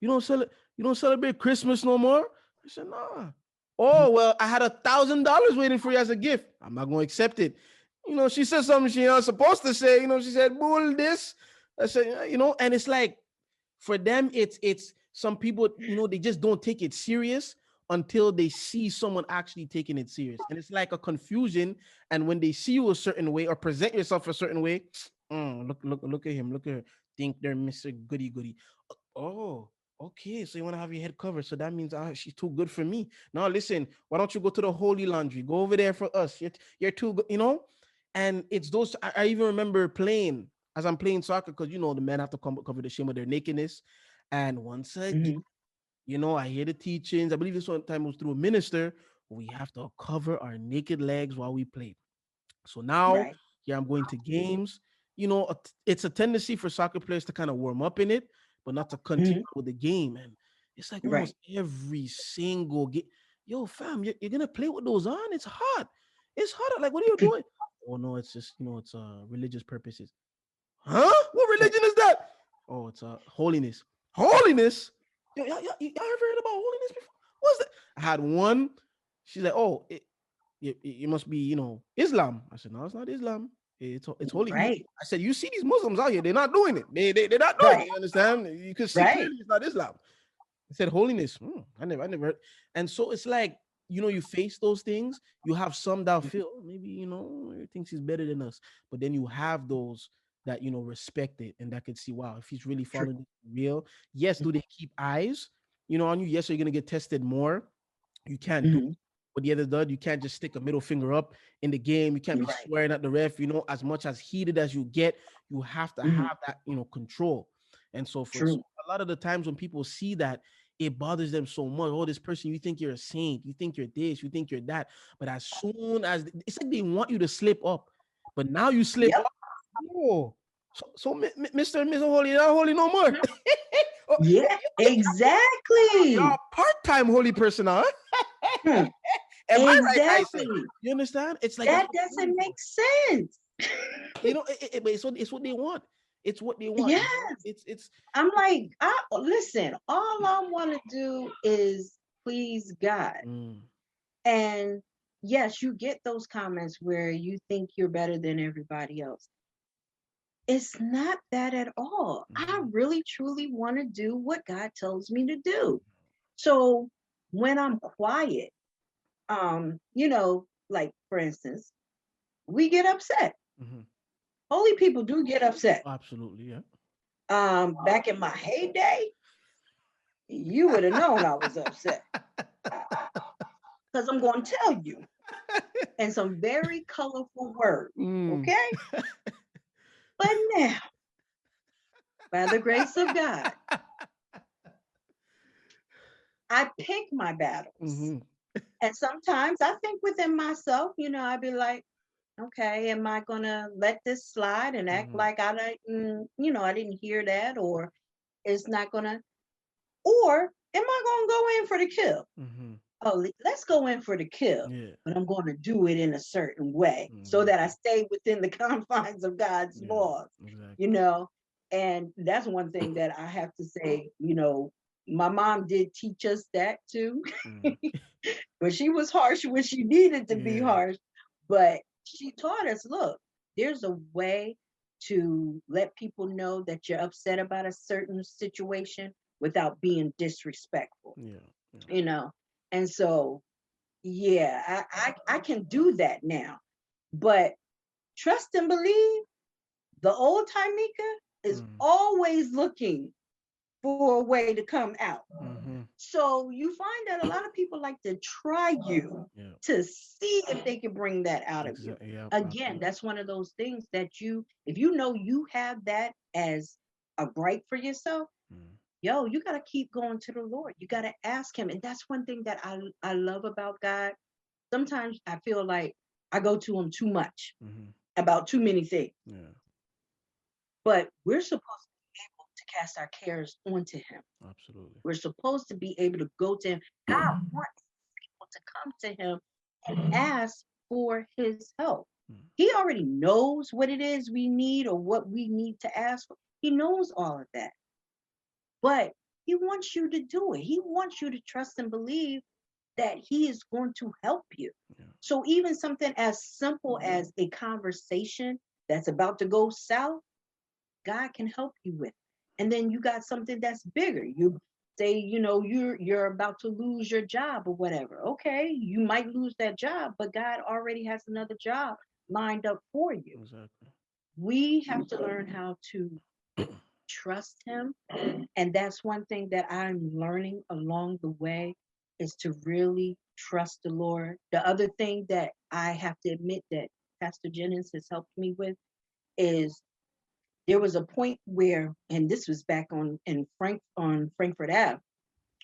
you don't celebrate Christmas no more?" I said, "Nah." mhm. "Oh, well, I had $1,000 waiting for you as a gift. I'm not gonna accept it." She said something she was supposed to say. She said, "Bull this." I said, and it's like, for them, it's some people, they just don't take it serious until they see someone actually taking it serious. And it's like a confusion. And when they see you a certain way or present yourself a certain way, look at him, look at her, think they're Mr. Goody Goody. Oh, okay. So you want to have your head covered. So that means she's too good for me. Now, listen, why don't you go to the Holy Laundry? Go over there for us. You're too good. And it's those. I even remember playing as I'm playing soccer, because the men have to cover the shame of their nakedness. And once again, Mhm. I hear the teachings. I believe this one time was through a minister. We have to cover our naked legs while we play. So now, Right. yeah, I'm going to games. It's a tendency for soccer players to kind of warm up in it, but not to continue Mhm. with the game. And it's like Right. almost every single game. Yo, fam, you're gonna play with those on? It's hot. It's hot. Like, what are you doing? Oh no, it's just it's religious purposes. Huh? What Right. religion is that? Oh, it's holiness. Holiness? Yo, y'all ever heard about holiness before? What's that? I had one. She's like, oh, it must be, Islam. I said, no, it's not Islam. It's holy. Right. I said, you see these Muslims out here, they're not doing it. They're not doing Right. it. You understand? You can see Right. clearly it's not Islam. I said holiness. I never heard. And so it's like, you face those things. You have some that Mhm. feel, "Oh, maybe, he thinks he's better than us." But then you have those that, respect it and that could see, wow, if he's really True. following real. Yes, do they keep eyes, on you? Yes, you're gonna get tested more. You can't do Mhm. what the other does. You can't just stick a middle finger up in the game. You can't be Right. swearing at the ref. As much as heated as you get, you have to Mhm. have that, control. And so True. a lot of the times when people see that, it bothers them so much. Oh, this person, you think you're a saint, you think you're this, you think you're that. But as soon as it's like they want you to slip up, but now you slip Yep. up. Oh, Mr. and Mrs. Holy, not holy no more. Oh, Yeah. you're Exactly. a part-time holy person, huh? Hmm. Am I right? I say. Exactly. You understand? It's like that's That what they're doesn't going for. make sense. But it's what they want. It's what they want. Yeah. It's I'm like, listen, all I want to do is please God. mm, And yes, you get those comments where you think you're better than everybody else. It's not that at all. I mhm, really truly want to do what God tells me to do. So when I'm quiet, like for instance, we get upset. mhm. Holy people do get upset. Absolutely, yeah. Back in my heyday, you would have known I was upset because I'm going to tell you in some very colorful words. Mm. Okay. But now, by the grace of God, I pick my battles. Mhm, And sometimes I think within myself, I'd be like, okay, am I going to let this slide and act mhm, like I didn't hear that, or it's not going to, or am I going to go in for the kill? mhm. Oh, let's go in for the kill, Yeah, but I'm going to do it in a certain way so that I exactly. stay within the confines of God's Yeah, laws, you exactly. know. And that's one thing that I have to say, you know, my mom did teach us that too. Mm. But she was harsh when she needed to be Yeah. harsh. But she taught us, look, there's a way to let people know that you're upset about a certain situation without being disrespectful, Yeah. Yeah. you know. And so, yeah, I can do that now. But trust and believe, the old Tymika is Mm. always looking for a way to come out. Mm-hmm. So you find that a lot of people like to try you Yeah. to see if they can bring that out of you. Exactly. Yeah. Again, Absolutely. that's one of those things that you, if you know you have that as a right for yourself, Mm. yo, you got to keep going to the Lord. You got to ask him. And that's one thing that I love about God. Sometimes I feel like I go to him too much Mm-hmm. about too many things, Yeah. but we're supposed to be able to cast our cares onto him. Absolutely. We're supposed to be able to go to him. God wants people to come to him and ask for his help. Mm. He already knows what it is we need or what we need to ask for. He knows all of that. But he wants you to do it. He wants you to trust and believe that he is going to help you. Yeah. So even something as simple as a conversation that's about to go south, God can help you with. And then you got something that's bigger. You say, you know, you're about to lose your job or whatever. Okay, you might lose that job, but God already has another job lined up for you. Exactly. We have to learn how to trust him. And that's one thing that I'm learning along the way is to really trust the Lord. The other thing that I have to admit that Pastor Jennings has helped me with is there was a point where, and this was back on Frankfurt Ave,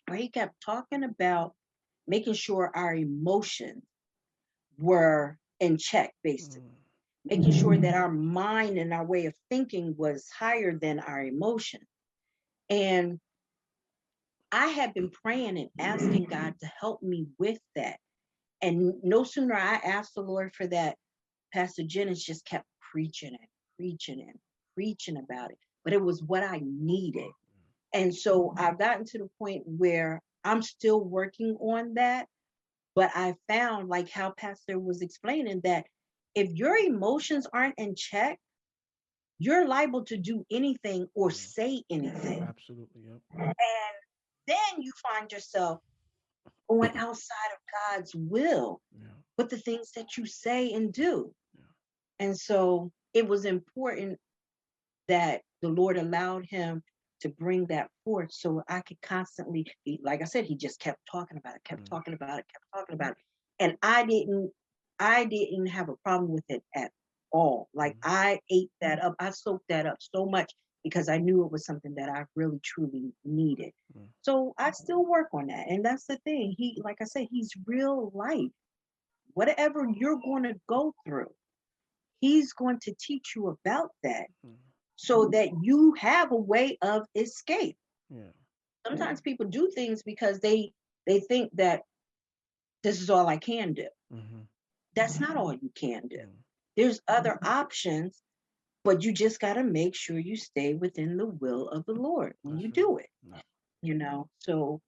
where he kept talking about making sure our emotions were in check, basically, Mm. making sure that our mind and our way of thinking was higher than our emotion. And I had been praying and asking God to help me with that. And no sooner I asked the Lord for that, Pastor Jennings just kept preaching and preaching and preaching about it. But it was what I needed. And so I've gotten to the point where I'm still working on that. But I found, like how Pastor was explaining, that if your emotions aren't in check, you're liable to do anything or Yeah. say anything. Absolutely. Yep. And then you find yourself going outside of God's will Yeah. with the things that you say and do. Yeah. And so it was important that the Lord allowed him to bring that forth so I could constantly, like I said, he just kept talking about it, kept Mm. talking about it, kept talking about it. And I didn't have a problem with it at all. Like Mm. I ate that up, I soaked that up so much because I knew it was something that I really truly needed. Mm. So I still work on that. And that's the thing. He, like I said, he's real life. Whatever you're going to go through, he's going to teach you about that Mm. so that you have a way of escape. Yeah. Sometimes people do things because they think that this is all I can do. Mm-hmm. That's not all you can do. Mm. There's other options, but you just got to make sure you stay within the will of the Lord when you That's right. do it, Yeah. you know. So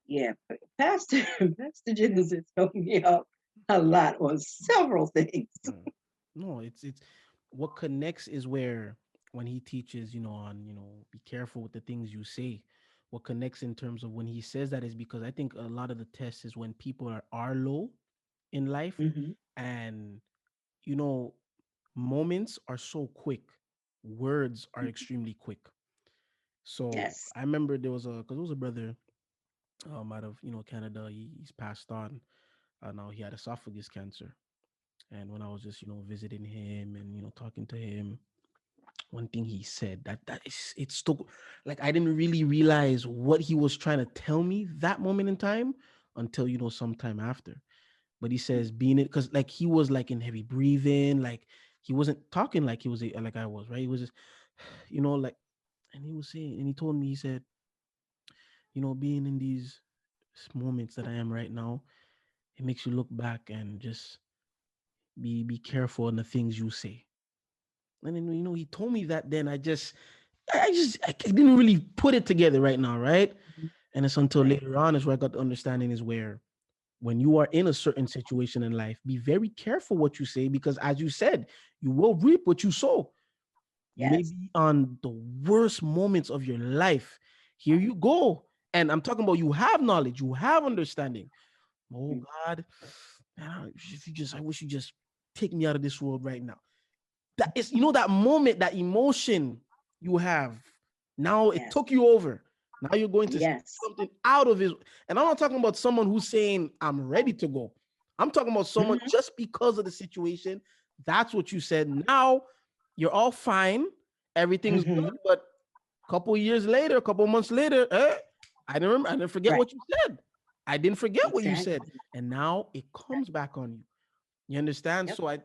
yeah, Pastor Pastor Genesis helped me out a lot on several things. Mm. No, it's what connects is where when he teaches, on, be careful with the things you say. What connects in terms of when he says that is because I think a lot of the test is when people are low in life, Hmm. and you know moments are so quick, words are extremely quick. So Yes. I remember there was a because there was a brother out of Canada. He's passed on. Now he had esophagus cancer. And when I was just visiting him and talking to him, one thing he said that is it stuck. Like I didn't really realize what he was trying to tell me that moment in time until sometime after. But he says being it because like he was like in heavy breathing, like he wasn't talking like he was like I was, right. He was just like, and he was saying, and he told me, he said, being in these moments that I am right now, it makes you look back and just be careful in the things you say. And then he told me that, then I just I didn't really put it together right now, right? Mhm. And it's until Right. later on is where I got the understanding is where when you are in a certain situation in life, be very careful what you say because as you said, you will reap what you sow. You may Yes. be on the worst moments of your life. Here you go. And I'm talking about you have knowledge, you have understanding. Oh Mhm. God, man, if you just, I wish you just take me out of this world right now. That is, that moment, that emotion you have. Now it Yes. took you over. Now you're going to see Yes. something out of his. And I'm not talking about someone who's saying, I'm ready to go. I'm talking about someone Hmm. just because of the situation. That's what you said. Now you're all fine. Everything's good. Hmm. But a couple years later, a couple months later, I didn't remember. I didn't forget Right. what you said. I didn't forget what you said. Exactly. And now it comes back on you. You understand? Yep. So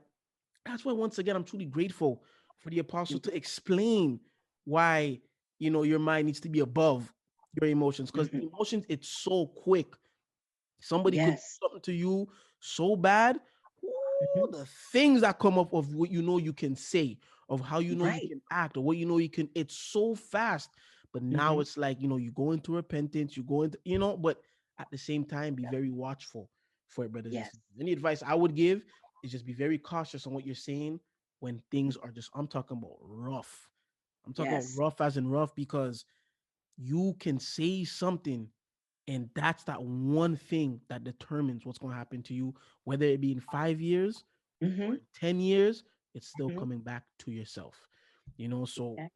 that's why once again I'm truly grateful for the apostle Mhm. to explain why your mind needs to be above your emotions because Mhm. emotions it's so quick. Somebody could do Yes. something to you so bad. Hmm. Ooh, the things that come up of what you can say, of how you Right. can act, or what you can. It's so fast. But now Hmm. it's like you go into repentance, you go into but at the same time, be very watchful for it, brothers and Yes. sisters. Any advice I would give is just be very cautious on what you're saying when things Mhm. are just. I'm talking about rough. I'm talking about Yes. rough as in rough because you can say something and that's that one thing that determines what's going to happen to you, whether it be in 5 years or Hmm. in 10 years, it's still Hmm. coming back to yourself. So Exactly.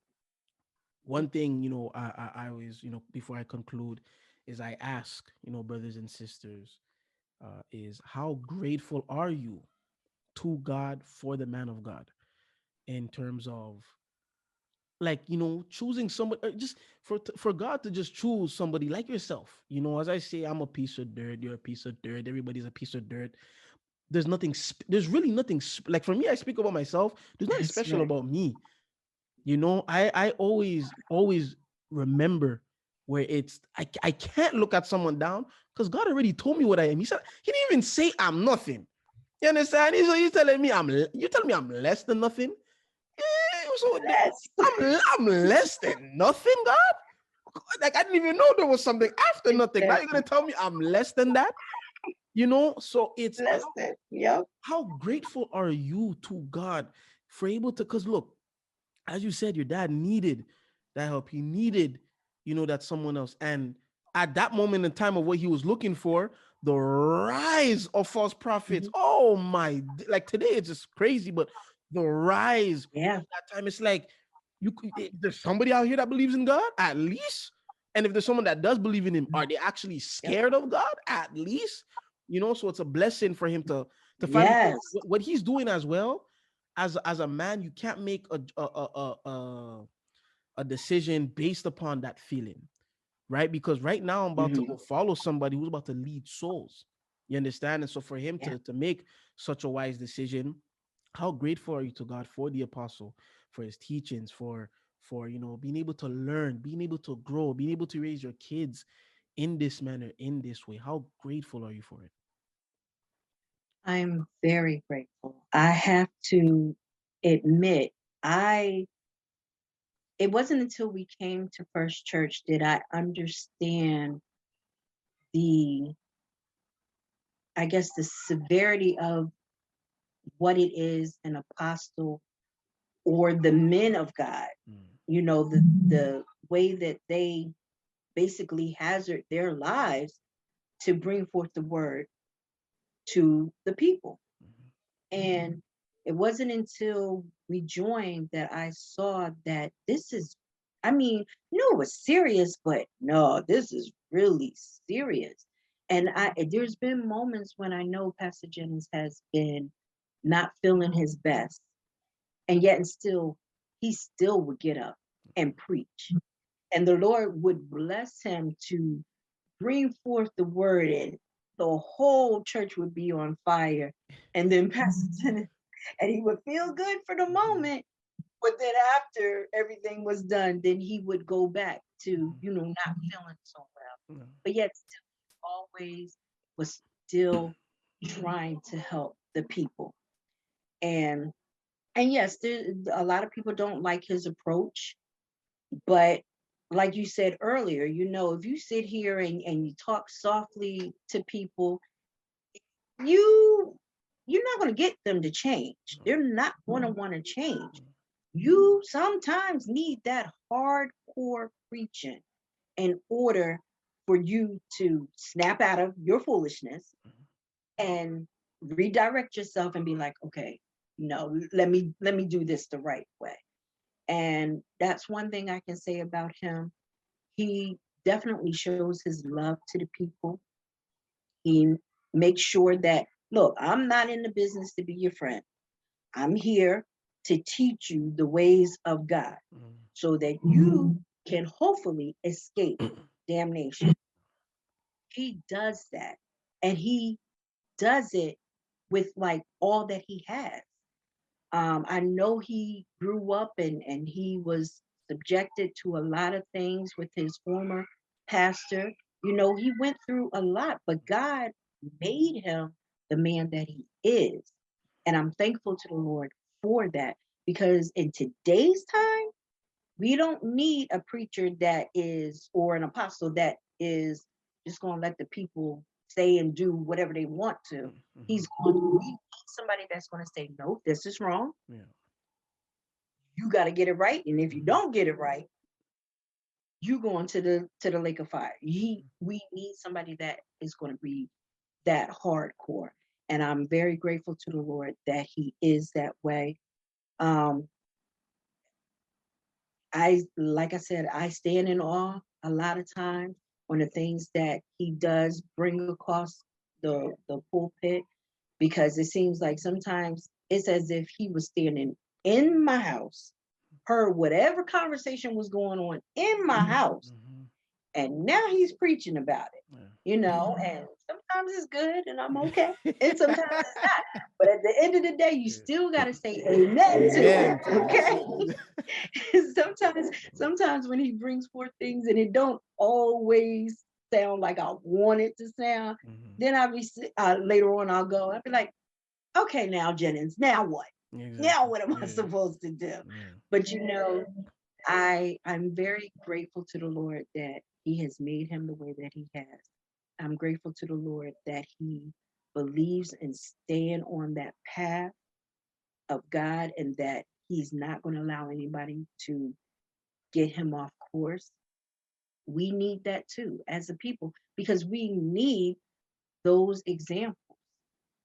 one thing, I always, before I conclude, is I ask, brothers and sisters, is how grateful are you to God for the man of God in terms of like choosing somebody just for God to just choose somebody like yourself. As I say, I'm a piece of dirt, you're a piece of dirt, everybody's a piece of dirt. There's nothing there's really nothing like for me. I speak about myself. There's nothing That's special right. about me. I always remember where I can't look at someone down because God already told me what I am. He said he didn't even say I'm nothing. You understand? He's telling me you telling me I'm less than nothing. So Yes. I'm less than nothing, God. Like I didn't even know there was something after nothing. Now you're gonna Exactly. tell me I'm less than that. So it's Less than. Yep. how grateful are you to God for able to? Because look, as you said, your dad needed that help. He needed, that someone else. And at that moment in time of what he was looking for, the rise of false prophets. Hmm. Oh my! Like today, it's just crazy. But the rise Yeah. at that time, it's like there's somebody out here that believes in God at least. And if there's someone that does believe in Him, are they actually Yep. scared of God at least? So it's a blessing for him to find because Yes. what he's doing as well as a man, you can't make a decision based upon that feeling, right? Because right now I'm about to Hmm. go follow somebody who's about to lead souls. You understand? And so for him Yeah. to make such a wise decision, how grateful are you to God for the apostle, for his teachings, for being able to learn, being able to grow, being able to raise your kids in this manner, in this way. How grateful are you for it? I'm very grateful. I have to admit, I it wasn't until we came to First Church did I understand the, I guess, the severity of what it is an apostle or the men of God. Mm, The way that they basically hazard their lives to bring forth the word to the people. mhm, And it wasn't until we joined that I saw that this is, I mean, it was serious, but no, this is really serious. And there's been moments when I know Pastor Jennings has been not feeling his best, and yet and still, he still would get up and preach. And the Lord would bless him to bring forth the word, and the whole church would be on fire. And then Pastor Jennings, and he would feel good for the mhm, moment, but then after everything was done, then he would go back to, mhm, not feeling so well. mhm, But yet still always was still trying to help the people. And yes, there, a lot of people don't like his approach, But like you said earlier, if you sit here and you talk softly to people, you you're not going to get them to change. They're not going to want to change. You sometimes need that hardcore preaching in order for you to snap out of your foolishness and redirect yourself and be like, okay, no, let me do this the right way. And that's one thing I can say about him. He definitely shows his love to the people. He makes sure that, look, I'm not in the business to be your friend. I'm here to teach you the ways of God so that you can hopefully escape damnation. He does that. And he does it with like all that he has. I know he grew up and he was subjected to a lot of things with his former pastor. He went through a lot, but God made him the man that he is. And I'm thankful to the Lord for that because in today's time, we don't need a preacher that is, or an apostle that is just going to let the people say and do whatever they want to. We need somebody that's going to say, no, this is wrong. Yeah. You got to get it right. And if you don't get it right, you going to the lake of fire. We need somebody that is going to be that hardcore. And I'm very grateful to the Lord that he is that way. Um, like I said, I stand in awe a lot of times on the things that he does bring across the pulpit because it seems like sometimes it's as if he was standing in my house, heard whatever conversation was going on in my house, and now he's preaching about it, and sometimes it's good and I'm okay, and sometimes it's not. But at the end of the day, you still got to say amen to Amen. it, okay? Sometimes when he brings forth things and it don't always sound like I want it to sound, then later on I'll be like, okay, now Jennings, now what? Now Exactly. what am I Yeah. supposed to do? Yeah. But I'm very grateful to the Lord that he has made him the way that he has. I'm grateful to the Lord that he believes in staying on that path of God and that he's not going to allow anybody to get him off course. We need that too as a people because we need those examples.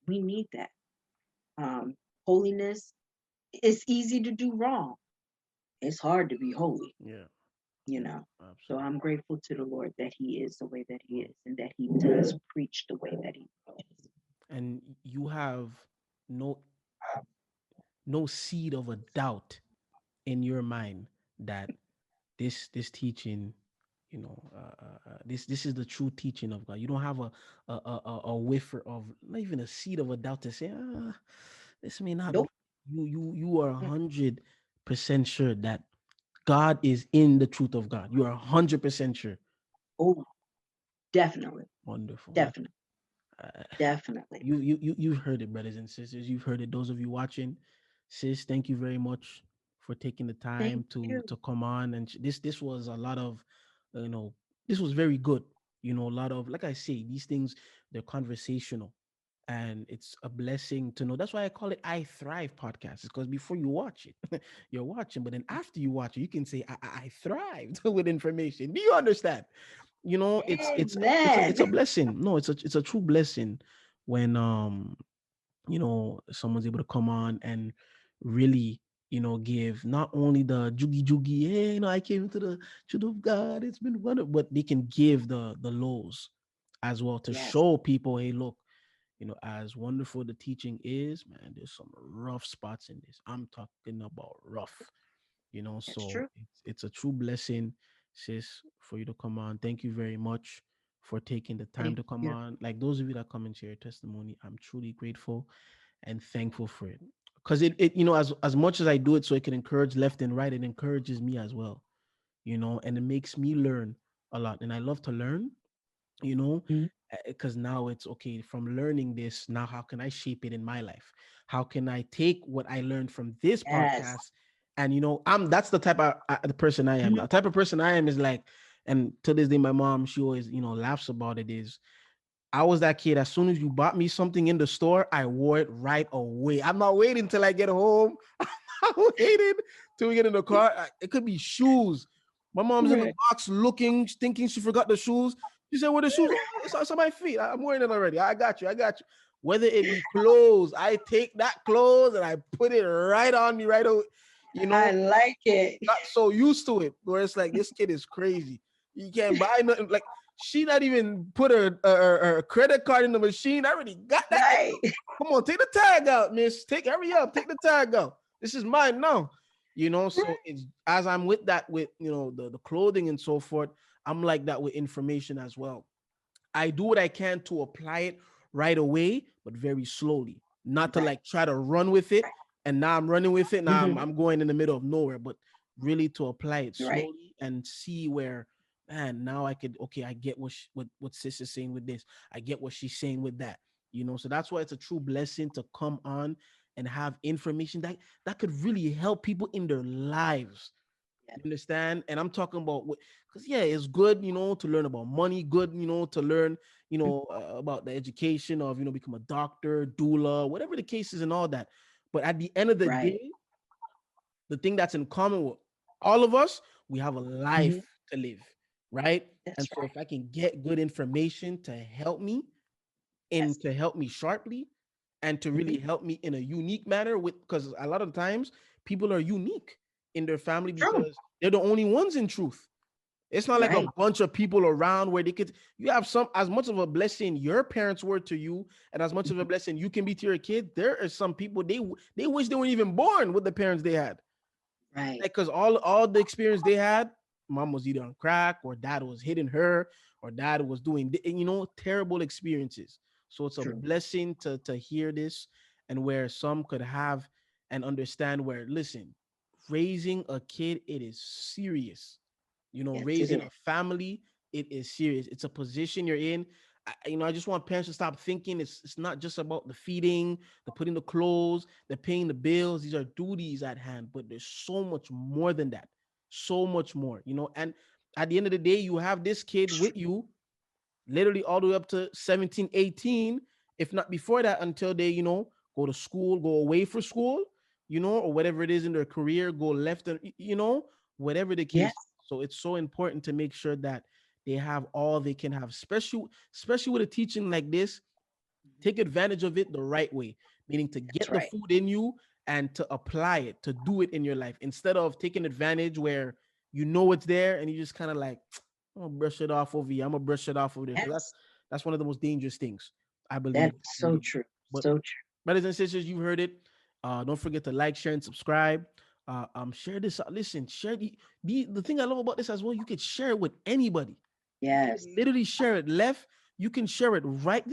We need that. Um, Holiness, it's easy to do wrong. It's hard to be holy, Yeah. you know. So Absolutely. I'm grateful to the Lord that he is the way that he is and that he does preach the way that he preaches. And you have no no seed of a doubt in your mind that this teaching, this is the true teaching of God. You don't have a whiffer of not even a seed of a doubt to say, this may not be. Nope. You are 100% sure that God is in the truth of God. You are 100% sure. Oh, definitely. Wonderful. Definitely. Uh, Definitely. you've heard it, brothers and sisters. You've heard it. Those of you watching, sis, thank you very much for taking the Thank time to you. come on. And this was a lot of, you know, this was very good. A lot of, like I say, these things, they're conversational, and it's a blessing to know. That's why I call it I Thrive podcast. Because before you watch it, you're watching, but then after you watch it, you can say I thrived with information. Do you understand? It's a Amen. blessing. No, it's a true blessing when someone's able to come on and really give not only the jugi jugi, hey, I came into the truth of God, it's been wonderful, but they can give the lows as well to Yes, show people, hey, look, as wonderful the teaching is, man, there's some rough spots in this. I'm talking about rough, that's so true. it's a true blessing, sis, for you to come on. Thank you very much for taking the time Thank to come you. on. Like those of you that come and share your testimony, I'm truly grateful and thankful for it. Because as much as I do it so it can encourage left and right, it encourages me as well, and it makes me learn a lot. And I love to learn, you know Mhm. because now it's okay, from learning this, now how can I shape it in my life? How can I take what I learned from this Yes. podcast And that's the type of the person I am. Mhm. The type of person I am is like, and to this day, my mom, she always, laughs about it, is I was that kid. As soon as you bought me something in the store, I wore it right away. I'm not waiting till I get home. I'm waiting till we get in the car. It could be shoes. My mom's in the Right. box looking, thinking she forgot the shoes. She said, "Where the shoes? Oh, it's on my feet. I'm wearing it already. I got you. I got you." Whether it be clothes, I take that clothes and I put it right on me right away. You I know, like it. got so used to it where it's like this kid is crazy. You can't buy nothing. Like she not even put her credit card in the machine. I already got that. Right. Come on, take the tag out, miss. Hurry up, take the tag out. This is mine now. So it's as I'm with that with the clothing and so forth, I'm like that with information as well. I do what I can to apply it right away, but very slowly. Not to Right. like try to run with it. And now I'm running with it. Now I'm, Mhm. I'm going in the middle of nowhere, but really to apply it Right. slowly and see where, man, now I could, okay, I get what sis is saying with this. I get what she's saying with that. So that's why it's a true blessing to come on and have information that could really help people in their lives. Yeah. You understand? And I'm talking about because yeah, it's good, to learn about money. Good, to learn, about the education of become a doctor, doula, whatever the case is, and all that. But at the end of the Right. day, the thing that's in common with all of us, we have a Mhm. life to live, right? And That's so right. if I can get good information to help me Yes. and to help me sharply and to Mhm. really help me in a unique manner with because a lot of times people are unique in their family True. because they're the only ones in truth. It's not like a Right. bunch of people around where they could you have some as much of a blessing your parents were to you and as much of a Mhm. blessing you can be to your kid. There are some people they wish they weren't even born with the parents they had. Right. Like, cause all the experience they had, mom was either on crack or dad was hitting her or dad was doing terrible experiences. So it's a True. blessing to hear this and where some could have and understand where listen, raising a kid it is serious. Yes, it Raising is. a family it is serious. It's a position you're in. I just want parents to stop thinking it's not just about the feeding, the putting the clothes, the paying the bills. These are duties at hand, but there's so much more than that. So much more, and at the end of the day, you have this kid with you literally all the way up to 17, 18, if not before that, until they, go to school, go away for school, or whatever it is in their career, go left and, whatever the case. Yes. So it's so important to make sure that they have all they can have, especially with a teaching like this. Mhm. Take advantage of it the right way, meaning to That's get the right. food in you and to apply it, to do it in your life instead of taking advantage where it's there and you just kind of like, I'm gonna brush it off over here. I'm gonna brush it off over there because Yes. that's one of the most dangerous things I believe. That's so true. But So true. brothers and sisters, you heard it. Don't forget to like, share, and subscribe. Share this. Listen, share the thing I love about this as well. You could share it with anybody. You could Yes. literally share it left. You can share it right.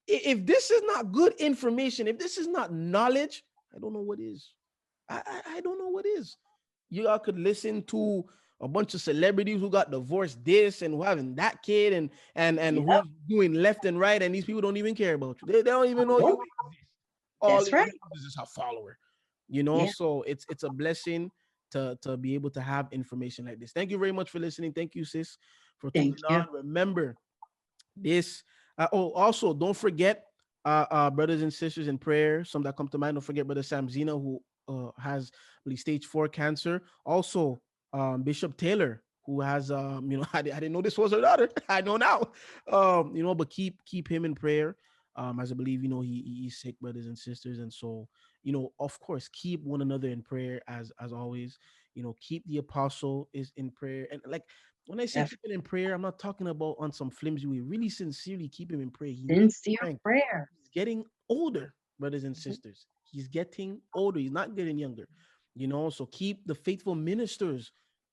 If this is not good information, if this is not knowledge, I don't know what is. I don't know what is. You all could listen to a bunch of celebrities who got divorced, this and who having that kid, and Yep. who's doing left and right, and these people don't even care about you. They don't even know you Nope. exist. All That's they want right. to do is just a follower. Yeah. So it's a blessing to be able to have information like this. Thank you very much for listening. Thank you, sis, for Thank tuning you. on. Remember, this also don't forget brothers and sisters in prayer, some that come to mind. Don't forget brother Sam Zena, who has I believe stage 4 cancer. Also Bishop Taylor, who has I didn't know this was her daughter. I know now. But keep him in prayer, as I believe he's sick, brothers and sisters. And so of course keep one another in prayer as always. Keep the apostle is in prayer. And like when I say keep Definitely. it in prayer, I'm not talking about on some flimsy way. Really sincerely keep him in prayer. He needs Sincere strength. prayer. He's getting older, brothers and Mhm. sisters. He's getting older. He's not getting younger. So keep the faithful ministers.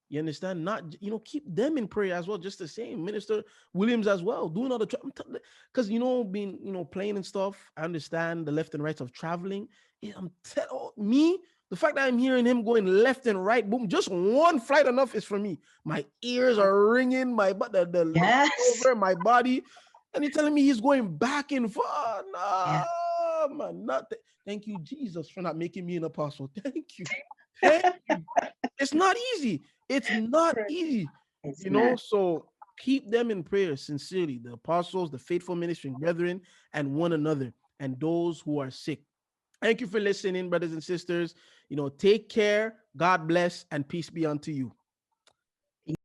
You understand? Not keep them in prayer as well. Just the same minister Williams as well, doing all the because being playing and stuff. I understand the left and rights of traveling. Yeah, me the fact that I'm hearing him going left and right, boom, just one flight enough is for me. My ears are ringing, my butt, the all Yes. over my body, and you're telling me he's going back and forth. Yeah. No, man, not. Thank you, Jesus, for not making me an apostle. Thank you. Thank you. It's not easy. It's not Right. easy. It's You know, not. so keep them in prayer sincerely. The apostles, the faithful ministering brethren, and one another, and those who are sick. Thank you for listening, brothers and sisters. You know, take care. God bless, and peace be unto you.